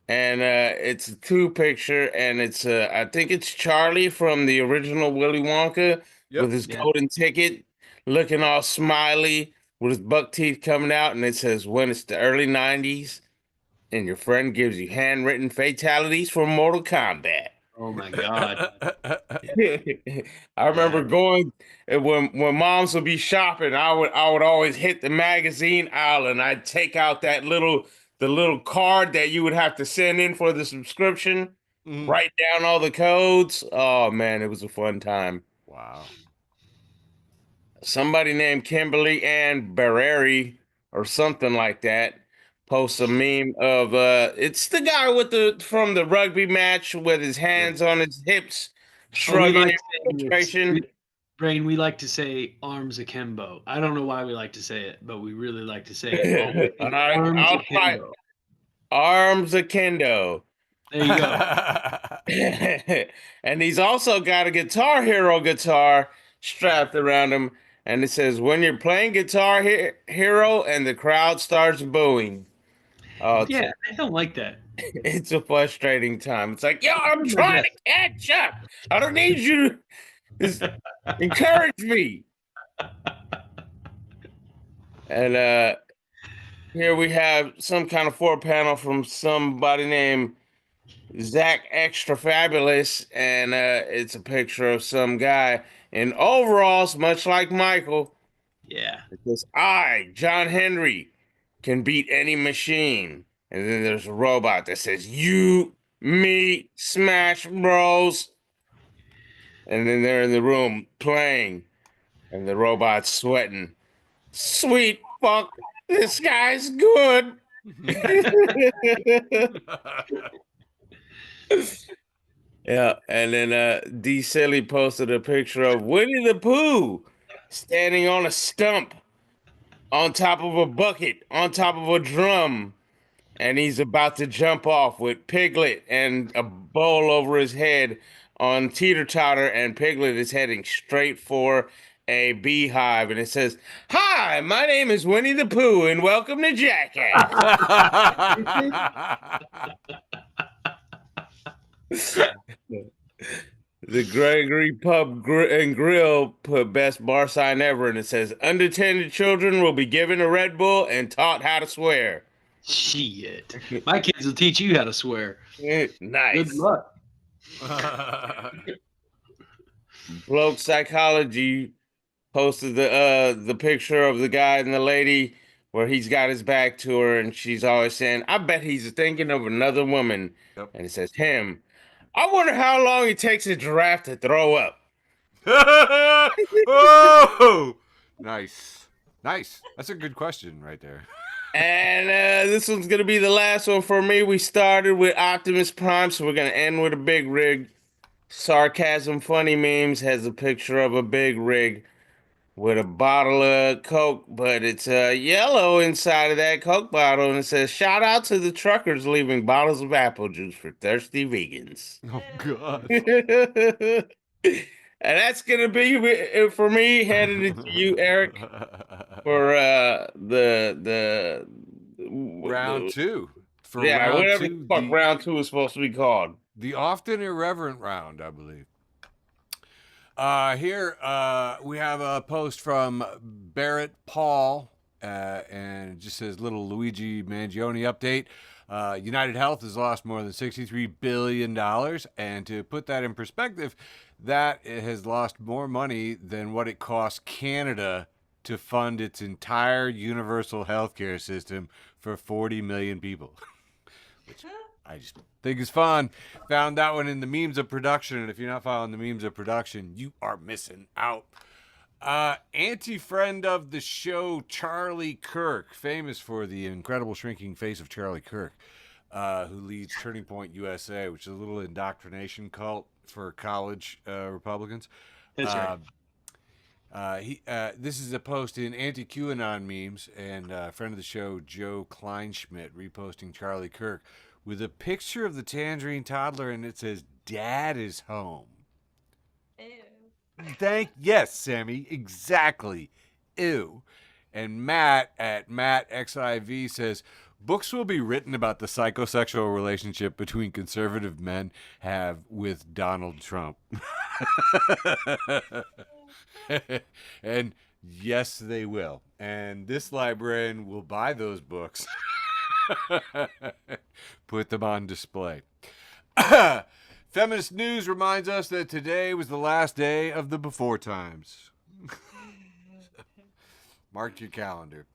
Speaker 3: And it's a 2-picture, and it's I think it's Charlie from the original Willy Wonka with his golden ticket, looking all smiley with his buck teeth coming out, and it says, "When it's the early '90s, and your friend gives you handwritten fatalities for Mortal Kombat."
Speaker 2: Oh my god!
Speaker 3: I remember going when moms would be shopping. I would always hit the magazine aisle, and I'd take out the little card that you would have to send in for the subscription. Write down all the codes. Oh man, it was a fun time.
Speaker 1: Wow.
Speaker 3: Somebody named Kimberly Ann Barreri or something like that posts a meme of it's the guy from the rugby match with his hands on his hips, shrugging in frustration.
Speaker 2: Brain, we like to say arms akimbo. I don't know why we like to say it, but we really like to say it. Arms akimbo.
Speaker 3: Arms akendo.
Speaker 2: There you go.
Speaker 3: And he's also got a Guitar Hero guitar strapped around him, and it says, "When you're playing Guitar Hero and the crowd starts booing." Oh,
Speaker 2: yeah, I don't like that.
Speaker 3: It's a frustrating time. It's like, yo, I'm trying to catch up. I don't need you to just encourage me. And here we have some kind of 4-panel from somebody named Zach Extra Fabulous, and it's a picture of some guy in overalls, much like Michael.
Speaker 2: Yeah.
Speaker 3: It says, "I, John Henry, can beat any machine." And then there's a robot that says, "You, me, Smash Bros." And then they're in the room playing, and the robot's sweating. Sweet fuck, this guy's good. Yeah, and then D Silly posted a picture of Winnie the Pooh standing on a stump on top of a bucket, on top of a drum, and he's about to jump off with Piglet and a bowl over his head on teeter-totter, and Piglet is heading straight for a beehive, and it says, "Hi, my name is Winnie the Pooh, and welcome to Jackass." The Gregory Pub and Grill put best bar sign ever, and it says, "Unattended children will be given a Red Bull and taught how to swear."
Speaker 2: Shit. My kids will teach you how to swear.
Speaker 3: Nice.
Speaker 2: Good luck.
Speaker 3: Bloke Psychology posted the picture of the guy and the lady where he's got his back to her and she's always saying, I bet he's thinking of another woman.
Speaker 1: Yep.
Speaker 3: And it says, him. I wonder how long it takes a giraffe to throw up.
Speaker 1: Oh, nice. That's a good question right there.
Speaker 3: And this one's going to be the last one for me. We started with Optimus Prime, so we're going to end with a big rig. Sarcasm Funny Memes has a picture of a big rig with a bottle of Coke, but it's yellow inside of that Coke bottle, and it says, shout out to the truckers leaving bottles of apple juice for thirsty vegans.
Speaker 1: Oh, God.
Speaker 3: And that's going to be for me, handing it to you, Eric, for the
Speaker 1: round two. For
Speaker 3: yeah,
Speaker 1: round
Speaker 3: whatever
Speaker 1: two,
Speaker 3: the fuck round two is supposed to be called.
Speaker 1: The often irreverent round, I believe. Here we have a post from Barrett Paul, and it just says little Luigi Mangione update. United Health has lost more than $63 billion, and to put that in perspective, that it has lost more money than what it cost Canada to fund its entire universal healthcare system for 40 million people. Which I just think is fun. Found that one in the memes of production, and if you're not following the memes of production, you are missing out. Anti-friend of the show, Charlie Kirk, famous for the incredible shrinking face of Charlie Kirk, who leads Turning Point USA, which is a little indoctrination cult for college Republicans.
Speaker 2: That's right.
Speaker 1: This is a post in anti-QAnon memes, and friend of the show, Joe Kleinschmidt, reposting Charlie Kirk with a picture of the tangerine toddler, and it says, Dad is home.
Speaker 5: Ew.
Speaker 1: Yes, Sammy, exactly. Ew. And Matt at MattXIV says, books will be written about the psychosexual relationship between conservative men have with Donald Trump. And yes, they will. And this librarian will buy those books. Put them on display. Feminist News reminds us that today was the last day of the Befor Times. Mark your calendar.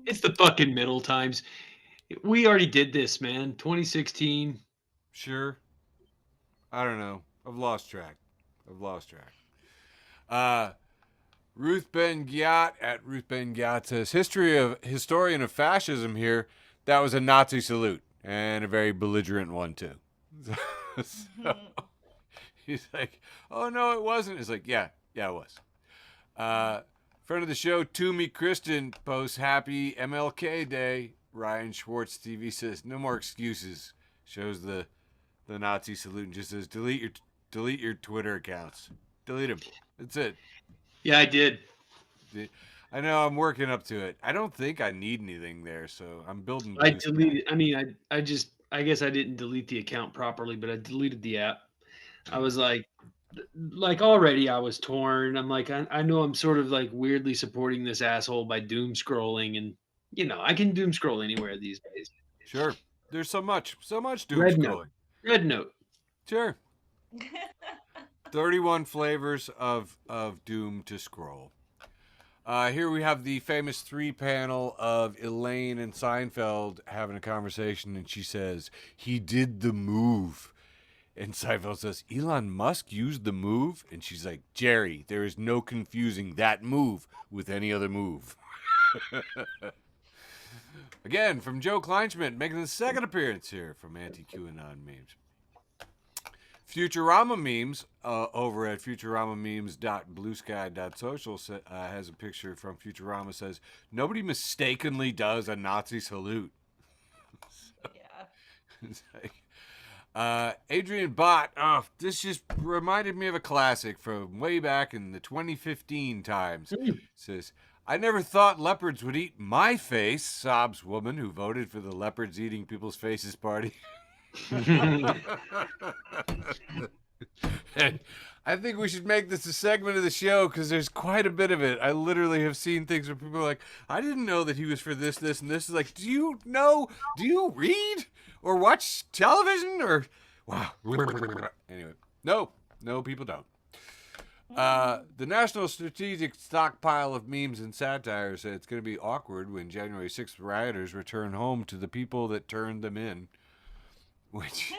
Speaker 2: It's the fucking middle times. We already did this, man. 2016.
Speaker 1: Sure. I don't know. I've lost track. Ruth Ben Giat at Ruth Ben Giat says, historian of fascism here. That was a Nazi salute, and a very belligerent one, too. So, he's like, oh, no, it wasn't. It's like, yeah, it was. Friend of the show, Toomey Kristen, posts happy MLK Day. Ryan Schwartz TV says, no more excuses. Shows the Nazi salute and just says, delete your Twitter accounts. Delete them. That's it.
Speaker 2: Yeah, I did.
Speaker 1: I know, I'm working up to it. I don't think I need anything there, so I'm building.
Speaker 2: I deleted. I mean, I guess I didn't delete the account properly, but I deleted the app. I was like already I was torn. I'm like, I know I'm sort of like weirdly supporting this asshole by doom scrolling, and I can doom scroll anywhere these days.
Speaker 1: Sure. There's so much doom
Speaker 2: Red
Speaker 1: scrolling.
Speaker 2: Red Note.
Speaker 1: Sure. 31 flavors of doom to scroll. Here we have the famous 3-panel of Elaine and Seinfeld having a conversation, and she says, he did the move. And Seinfeld says, Elon Musk used the move? And she's like, Jerry, there is no confusing that move with any other move. Again, from Joe Kleinschmidt, making the second appearance here from Anti-QAnon Memes. Futurama Memes over at futuramamemes.bluesky.social has a picture from Futurama, says, nobody mistakenly does a Nazi salute.
Speaker 5: Yeah.
Speaker 1: It's like, Adrian Bott, this just reminded me of a classic from way back in the 2015 times. Says, I never thought leopards would eat my face, sobs woman who voted for the leopards eating people's faces party. And I think we should make this a segment of the show because there's quite a bit of it. I literally have seen things where people are like, I didn't know that he was for this, and this. Is like, do you know? Do you read or watch television or wow? Anyway, no, people don't. The National Strategic Stockpile of Memes and Satire said it's going to be awkward when January 6th rioters return home to the people that turned them in. Which,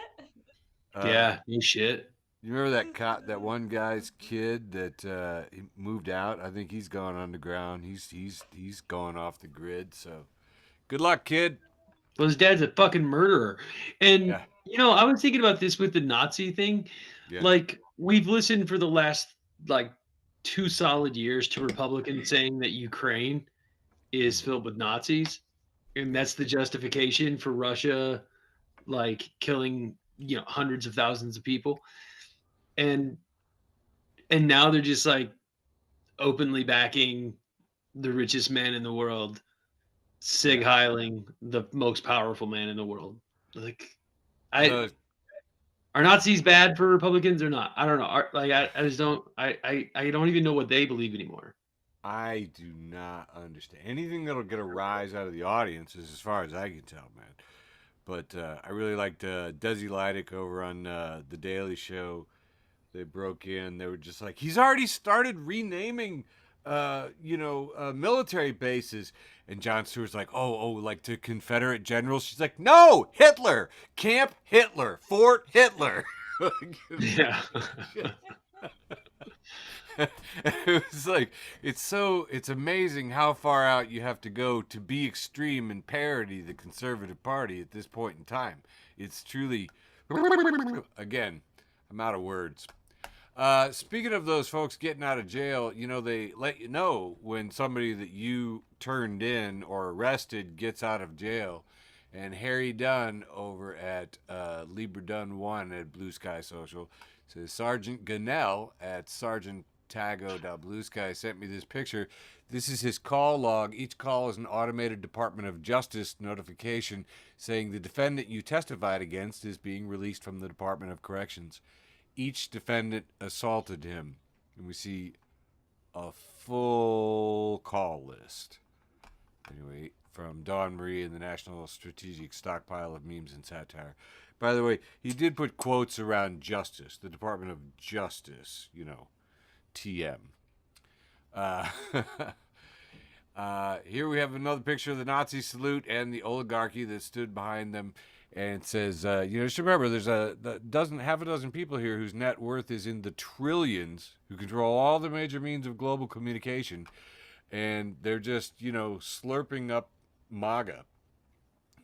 Speaker 2: Yeah, no shit.
Speaker 1: you remember that one guy's kid that he moved out? I think he's gone underground. He's going off the grid. So, good luck, kid.
Speaker 2: Well, his dad's a fucking murderer. And,
Speaker 1: Yeah.
Speaker 2: you know, I was thinking about this with the Nazi thing.
Speaker 1: Yeah.
Speaker 2: Like, we've listened for the last, like, 2 solid years to Republicans saying that Ukraine is filled with Nazis. And that's the justification for Russia, like, killing, you know, hundreds of thousands of people. And now they're just, like, openly backing the richest man in the world, Sig Heiling, the most powerful man in the world. Like, are Nazis bad for Republicans or not? I don't know. I just don't. I don't even know what they believe anymore.
Speaker 1: I do not understand anything that'll get a rise out of the audience, as far as I can tell, man. But I really liked Desi Lydic over on the Daily Show. They broke in. They were just like, he's already started renaming, military bases. And Jon Stewart's like, oh, like to Confederate generals. She's like, no, Hitler, Camp Hitler, Fort Hitler.
Speaker 2: Yeah.
Speaker 1: It was like, it's amazing how far out you have to go to be extreme and parody the Conservative Party at this point in time. It's truly, again, I'm out of words. Speaking of those folks getting out of jail, you know, they let you know when somebody that you turned in or arrested gets out of jail. And Harry Dunn over at Libra Dunn 1 at Blue Sky Social says, Sergeant Gunnell at sergeantago.bluesky sent me this picture. This is his call log. Each call is an automated Department of Justice notification saying the defendant you testified against is being released from the Department of Corrections. Each defendant assaulted him. And we see a full call list. Anyway, from Dawn Marie and the National Strategic Stockpile of Memes and Satire. By the way, he did put quotes around justice, the Department of Justice, you know, TM. Here we have another picture of the Nazi salute and the oligarchy that stood behind them. And it says, just remember, there's half a dozen people here whose net worth is in the trillions, who control all the major means of global communication. And they're just, slurping up MAGA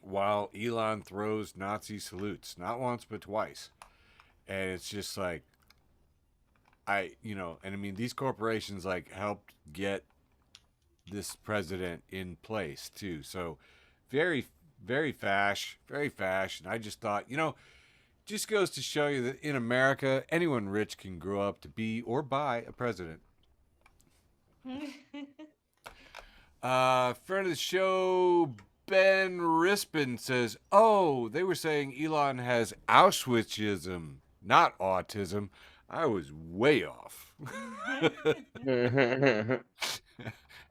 Speaker 1: while Elon throws Nazi salutes, not once, but twice. And it's just like, these corporations helped get this president in place too. So very, very fash. And I just thought, just goes to show you that in America, anyone rich can grow up to be or buy a president. Friend of the show, Ben Rispin says, they were saying Elon has Auschwitzism, not autism. I was way off.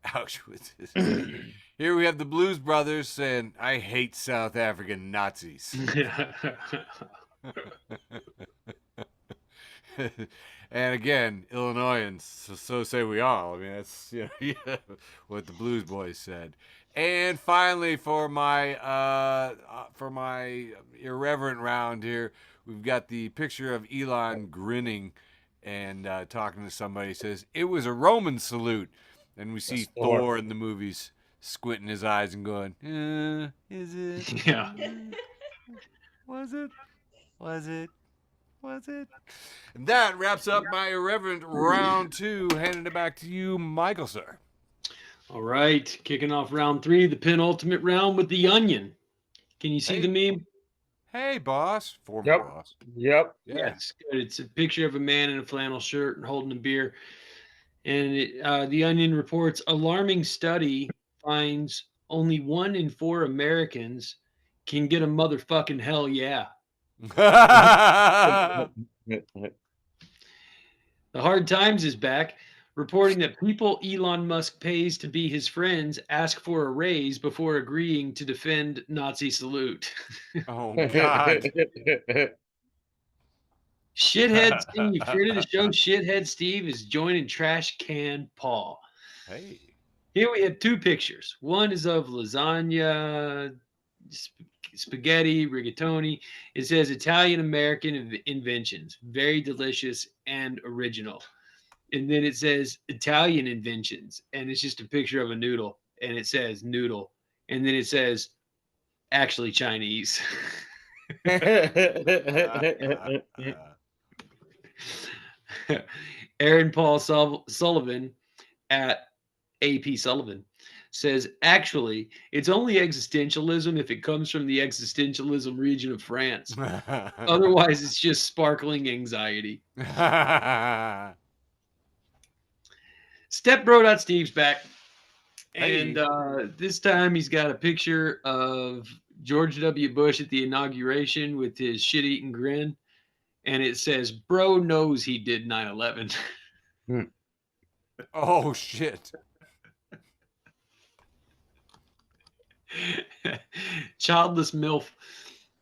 Speaker 1: Auschwitz. Here we have the Blues Brothers saying, I hate South African Nazis. And again, Illinoisans, so say we all. I mean, that's what the Blues Boys said. And finally, for my irreverent round here, we've got the picture of Elon grinning and talking to somebody. He says, it was a Roman salute. And we see Thor in the movies squinting his eyes and going, is it?
Speaker 2: Yeah.
Speaker 1: Was it? And that wraps up my irreverent round 2. Handing it back to you, Michael, sir.
Speaker 2: All right. Kicking off round 3, the penultimate round with the onion. Can you see the meme?
Speaker 1: Hey, boss. Former boss.
Speaker 3: Yep.
Speaker 2: Yeah, it's good. It's a picture of a man in a flannel shirt and holding a beer. And the Onion reports, alarming study finds only 1 in 4 Americans can get a motherfucking hell yeah. The Hard Times is back, reporting that people Elon Musk pays to be his friends ask for a raise before agreeing to defend Nazi salute.
Speaker 1: Oh, God.
Speaker 2: Shithead Steve, friend of the show, Shithead Steve is joining Trash Can Paul.
Speaker 1: Hey.
Speaker 2: Here we have 2 pictures. One is of lasagna, spaghetti, rigatoni. It says Italian American inventions, very delicious and original. And then it says Italian inventions, and it's just a picture of a noodle, and it says noodle, and then it says actually Chinese. Aaron Paul Sullivan at AP Sullivan says, actually, it's only existentialism if it comes from the existentialism region of France. Otherwise, it's just sparkling anxiety. Stepbro.Steve's back.
Speaker 1: Hey.
Speaker 2: And this time he's got a picture of George W. Bush at the inauguration with his shit-eating grin. And it says, bro knows he did 9/11.
Speaker 1: Oh, shit.
Speaker 2: Childless MILF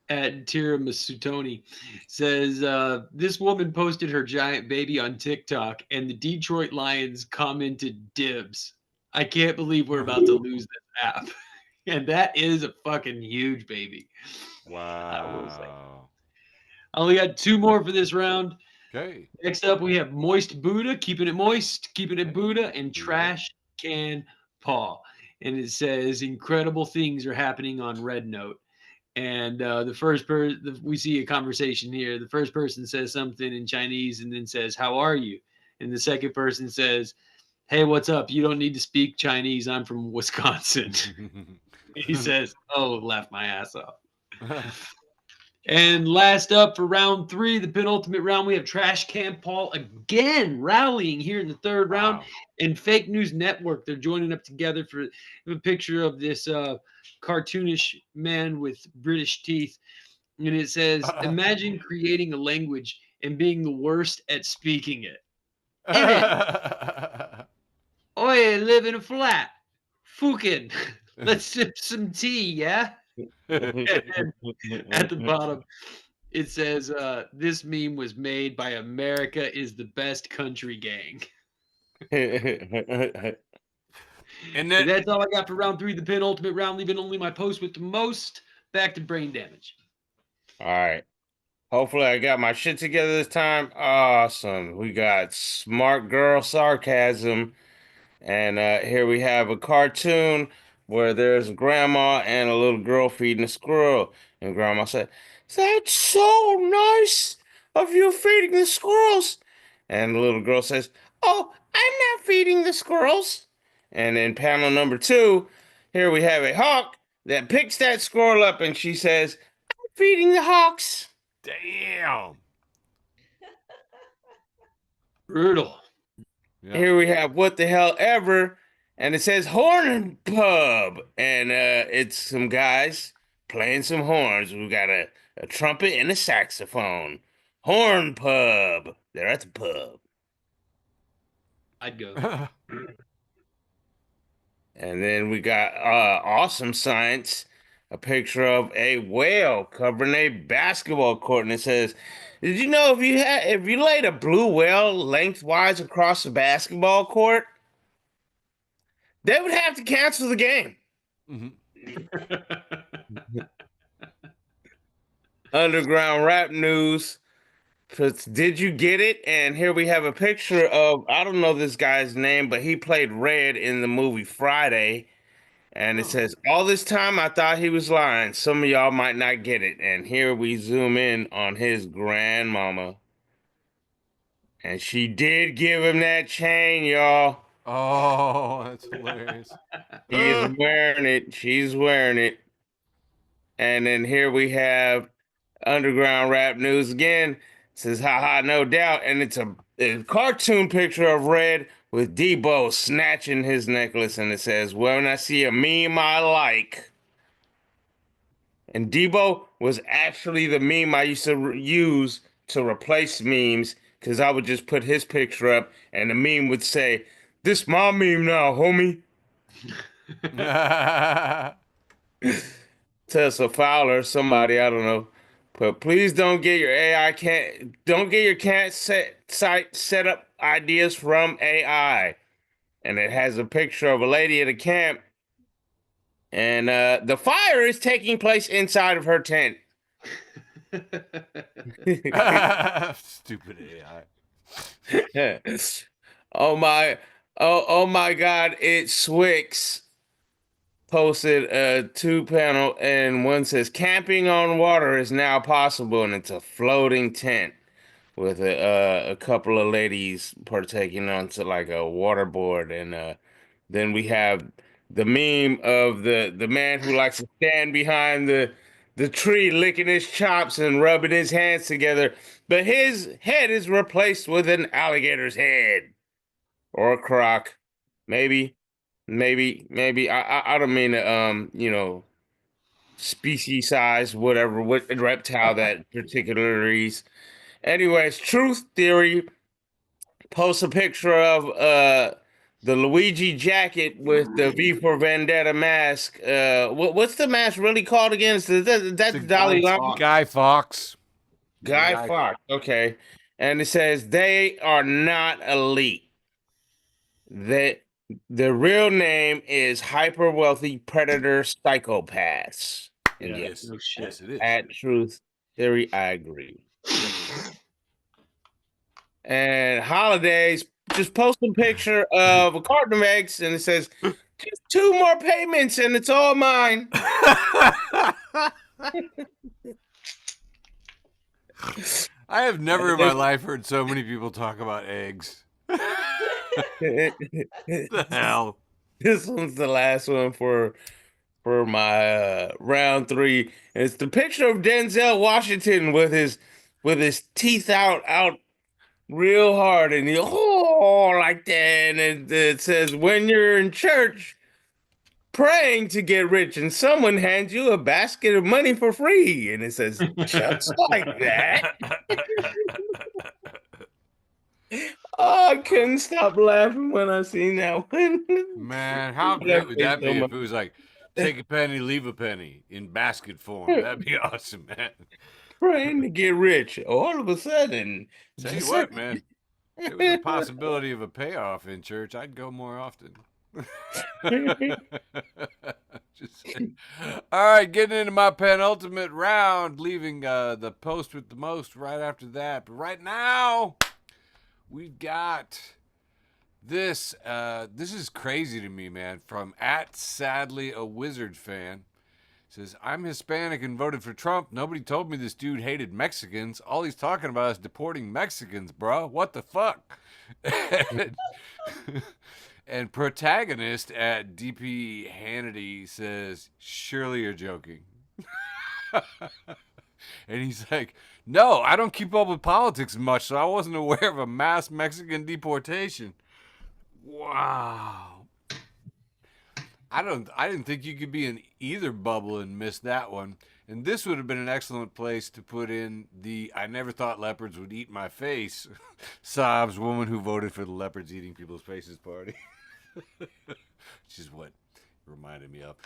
Speaker 2: at Tiramasutoni says, this woman posted her giant baby on TikTok and the Detroit Lions commented dibs. I can't believe we're about to lose this app. And that is a fucking huge baby.
Speaker 1: Wow.
Speaker 2: I only got 2 more for this round.
Speaker 1: Okay.
Speaker 2: Next up, we have Moist Buddha, keeping it moist, keeping it Buddha, and Trash Can Paw. And it says, incredible things are happening on Red Note. And the first person, we see a conversation here. The first person says something in Chinese and then says, how are you? And the second person says, hey, what's up? You don't need to speak Chinese. I'm from Wisconsin. He says, oh, laugh my ass off. And last up for round 3, the penultimate round, we have Trash Can Paul again rallying here in the 3rd round. And Fake News Network, they're joining up together for a picture of this cartoonish man with British teeth. And it says, imagine creating a language and being the worst at speaking it. Oi, live in a flat. Fucking. Let's sip some tea, yeah? And at the bottom, it says, this meme was made by America is the best country gang. And that's all I got for round 3, the penultimate round, leaving only my post with the most. Back to brain damage.
Speaker 3: All right. Hopefully I got my shit together this time. Awesome. We got smart girl sarcasm. And here we have a cartoon where there's a grandma and a little girl feeding a squirrel. And grandma said, that's so nice of you feeding the squirrels. And the little girl says, oh, I'm not feeding the squirrels. And in panel number 2, here we have a hawk that picks that squirrel up and she says, I'm feeding the hawks.
Speaker 1: Damn.
Speaker 2: Brutal.
Speaker 1: Yeah.
Speaker 3: Here we have What the Hell Ever, and it says Horn Pub, and it's some guys playing some horns. We got a trumpet and a saxophone. Horn Pub. They're at the pub.
Speaker 2: I'd go.
Speaker 3: And then we got Awesome Science, a picture of a whale covering a basketball court, and it says, did you know if you laid a blue whale lengthwise across the basketball court, they would have to cancel the game. Underground rap news. Did you get it? And here we have a picture of, I don't know this guy's name, but he played Red in the movie Friday. And it says, all this time I thought he was lying. Some of y'all might not get it. And here we zoom in on his grandmama. And she did give him that chain, y'all.
Speaker 1: Oh, that's hilarious.
Speaker 3: He's wearing it. She's wearing it. And then here we have underground rap news again. It says, haha, no doubt. And it's a cartoon picture of Red with Debo snatching his necklace. And it says, when I see a meme I like. And Debo was actually the meme I used to use to replace memes, because I would just put his picture up and the meme would say, this my meme now, homie. Tessa Fowler, somebody, I don't know, But please don't get your cat site set up ideas from AI. And it has a picture of a lady at a camp, and the fire is taking place inside of her tent.
Speaker 1: Stupid AI.
Speaker 3: Oh my God! It's Swix posted a 2-panel, and one says camping on water is now possible, and it's a floating tent with a couple of ladies partaking onto like a waterboard, and then we have the meme of the man who likes to stand behind the tree licking his chops and rubbing his hands together, but his head is replaced with an alligator's head or a croc, maybe. I don't mean to species size, whatever, what reptile that particularly is. Anyways, Truth Theory posts a picture of the Luigi jacket with the V for Vendetta mask. What's the mask really called again? That's
Speaker 1: The
Speaker 3: Dalai Lama.
Speaker 1: Guy Fawkes.
Speaker 3: Guy Fawkes. Okay, and it says they are not elite. They The real name is hyper wealthy predator psychopaths. And
Speaker 2: Yeah,
Speaker 3: yes,
Speaker 2: no shit.
Speaker 1: Yes, it is.
Speaker 3: at Truth Theory, I agree. And Holidays just post a picture of a carton of eggs, and it says, "Just 2 more payments, and it's all mine."
Speaker 1: I have never in my life heard so many people talk about eggs. The hell?
Speaker 3: This one's the last one for my round 3. And it's the picture of Denzel Washington with his teeth out real hard, and he like that, and it says, "When you're in church praying to get rich, and someone hands you a basket of money for free," and it says just like that. Oh, I couldn't stop laughing when I seen that one.
Speaker 1: Man, how great would that be if it was like, take a penny, leave a penny in basket form? That'd be awesome, man.
Speaker 3: Praying to get rich. All of a sudden,
Speaker 1: Tell you
Speaker 3: just
Speaker 1: what,
Speaker 3: like-
Speaker 1: man, if there was a possibility of a payoff in church, I'd go more often. Just saying. All right, getting into my penultimate round, leaving the post with the most right after that. But right now, we've got this. This is crazy to me, man. From @sadly a wizard fan. Says, I'm Hispanic and voted for Trump. Nobody told me this dude hated Mexicans. All he's talking about is deporting Mexicans, bro. What the fuck? And protagonist at DP Hannity says, surely you're joking. And he's like, no, I don't keep up with politics much, so I wasn't aware of a mass Mexican deportation. Wow. I didn't think you could be in either bubble and miss that one. And this would have been an excellent place to put in the I never thought leopards would eat my face sobs woman who voted for the leopards eating people's faces party. Which is what it reminded me of.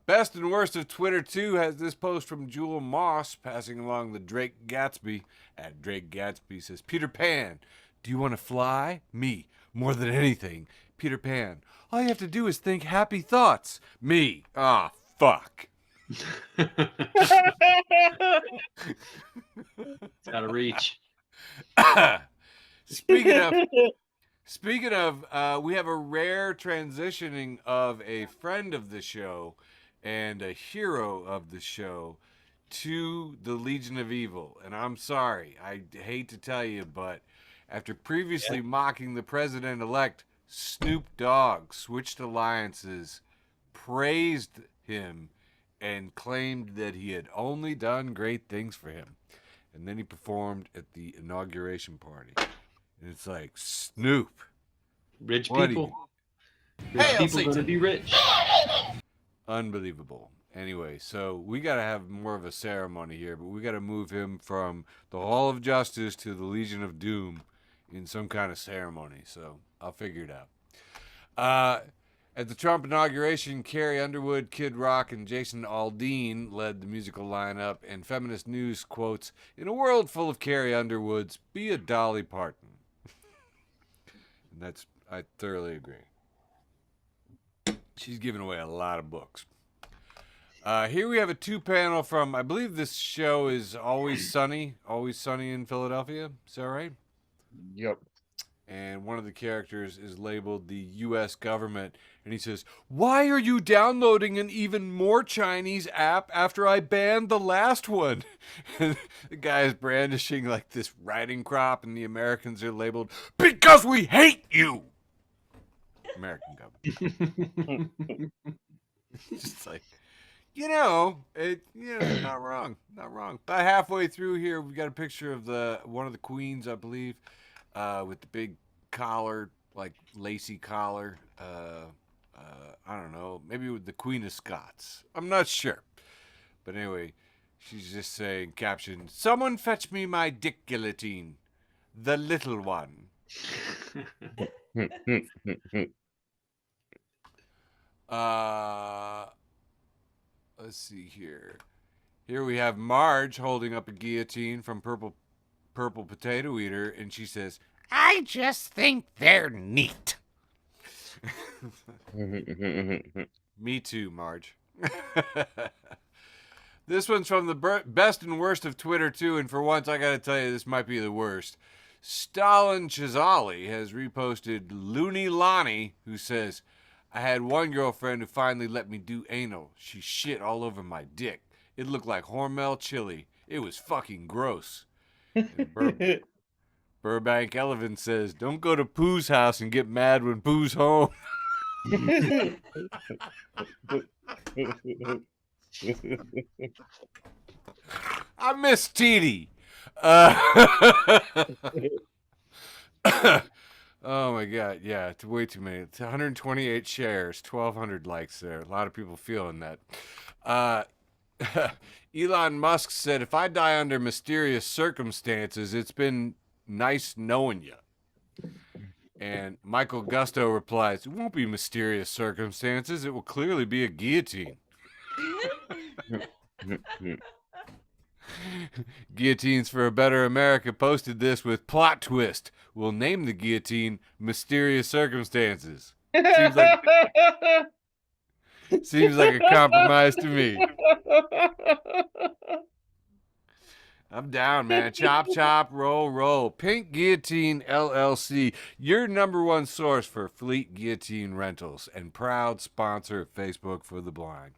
Speaker 1: Best and worst of Twitter 2 has this post from Jewel Moss passing along the Drake Gatsby. At Drake Gatsby says, Peter Pan, do you want to fly? Me, more than anything. Peter Pan, all you have to do is think happy thoughts. Me, fuck.
Speaker 2: It's out of reach.
Speaker 1: Speaking of, we have a rare transitioning of a friend of the show and a hero of the show to the Legion of Evil. And I'm sorry, I hate to tell you, but after previously mocking the president-elect, Snoop Dogg switched alliances, praised him, and claimed that he had only done great things for him. And then he performed at the inauguration party. And it's like, Snoop.
Speaker 2: Rich
Speaker 1: What
Speaker 2: people.
Speaker 1: Hey,
Speaker 2: Rich people going to be rich.
Speaker 1: Unbelievable. Anyway, so we got to have more of a ceremony here, but we got to move him from the Hall of Justice to the Legion of Doom in some kind of ceremony. So I'll figure it out. At the Trump inauguration, Carrie Underwood, Kid Rock, and Jason Aldean led the musical lineup, and Feminist News quotes, "In a world full of Carrie Underwoods, be a Dolly Parton." And I thoroughly agree. She's giving away a lot of books. Here we have a 2-panel from, I believe this show is Always Sunny in Philadelphia. Is that right?
Speaker 3: Yep.
Speaker 1: And one of the characters is labeled the U.S. government. And he says, "Why are you downloading an even more Chinese app after I banned the last one?" And the guy is brandishing like this riding crop, and the Americans are labeled, "Because we hate you!" American government. Just like, not wrong. Not wrong. About halfway through here, we've got a picture of one of the queens, I believe, with the big collar, like lacy collar. I don't know, maybe with the Queen of Scots. I'm not sure. But anyway, she's just saying, caption, "Someone fetch me my dick guillotine. The little one." Let's see here. Here we have Marge holding up a guillotine from Purple Potato Eater, and she says, "I just think they're neat." Me too, Marge. This one's from the best and worst of Twitter, too, and for once, I gotta tell you, this might be the worst. Stalin Chazali has reposted Looney Lonnie, who says, "I had one girlfriend who finally let me do anal. She shit all over my dick. It looked like Hormel chili. It was fucking gross." And Burbank Elephant says, "Don't go to Pooh's house and get mad when Pooh's home." I miss Teeny. Oh my God, yeah, it's way too many. It's 128 shares, 1,200 likes there. A lot of people feeling that. Elon Musk said, "If I die under mysterious circumstances, it's been nice knowing you." And Michael Gusto replies, "It won't be mysterious circumstances. It will clearly be a guillotine." Guillotines for a Better America posted this with plot twist. "We'll name the guillotine Mysterious Circumstances." Seems like a compromise to me. I'm down, man. Chop, chop, roll, roll. Pink Guillotine LLC, your #1 source for fleet guillotine rentals and proud sponsor of Facebook for the Blind.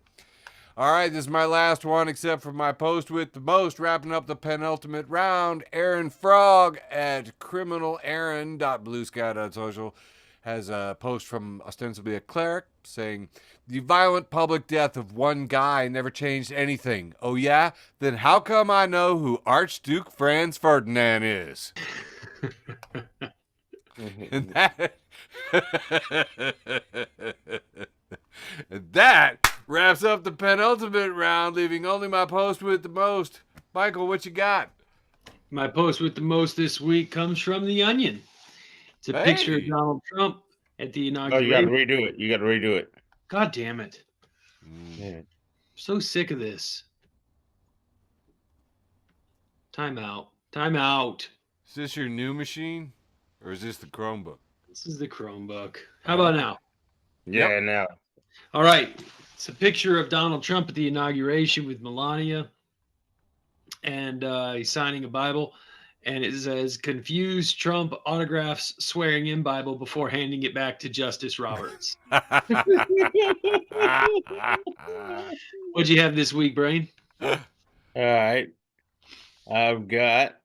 Speaker 1: All right, this is my last one, except for my post with the most, wrapping up the penultimate round. Aaron Frog at criminalaaron.bluesky.social has a post from ostensibly a cleric saying, "The violent public death of one guy never changed anything. Oh yeah? Then how come I know who Archduke Franz Ferdinand is?" And that wraps up the penultimate round, leaving only my post with the most. Michael, what you got?
Speaker 2: My post with the most this week comes from The Onion. It's a picture of Donald Trump at the inauguration.
Speaker 3: Oh, you got to redo it. You got to redo it.
Speaker 2: God damn it.
Speaker 3: Yeah.
Speaker 2: So sick of this. Time out. Time out.
Speaker 1: Is this your new machine? Or is this the Chromebook?
Speaker 2: This is the Chromebook. How about now?
Speaker 3: Yeah, now.
Speaker 2: All right. It's a picture of Donald Trump at the inauguration with Melania. And he's signing a Bible. And it says, "Confused Trump autographs swearing in Bible before handing it back to Justice Roberts." What'd you have this week, Brane?
Speaker 3: All right. I've got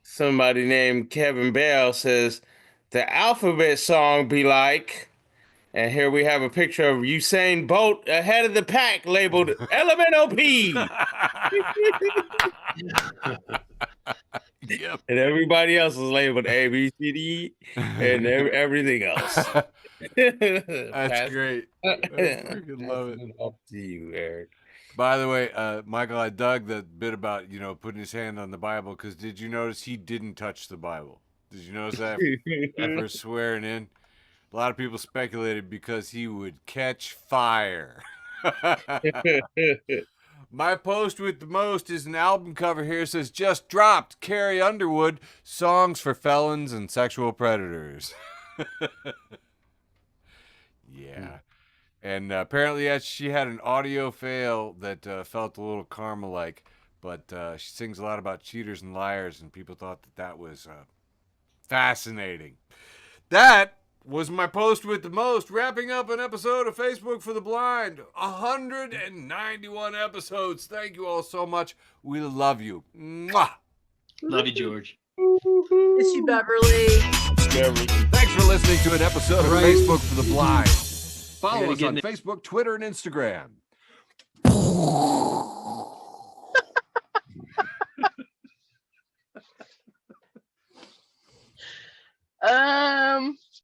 Speaker 3: somebody named Kevin Bell says, "The alphabet song be like," and here we have a picture of Usain Bolt ahead of the pack labeled LMNOP.
Speaker 1: Yep.
Speaker 3: And everybody else is labeled A, B, C, D, and everything else.
Speaker 1: That's great. I freaking love it.
Speaker 3: Up to you, Eric.
Speaker 1: By the way, Michael, I dug that bit about, putting his hand on the Bible, because did you notice he didn't touch the Bible? Did you notice that after swearing in? A lot of people speculated because he would catch fire. My post with the most is an album cover here. It says, just dropped, Carrie Underwood, songs for felons and sexual predators. Yeah. And apparently she had an audio fail that felt a little Karma-like, but she sings a lot about cheaters and liars, and people thought that was fascinating. That was my post with the most, wrapping up an episode of Facebook for the Blind. 191 episodes. Thank you all so much. We love you. Mwah!
Speaker 2: Love you, George.
Speaker 4: Miss you, Beverly.
Speaker 6: Thanks for listening to an episode of Facebook for the Blind. Follow us on
Speaker 2: it.
Speaker 6: Facebook, Twitter, and Instagram.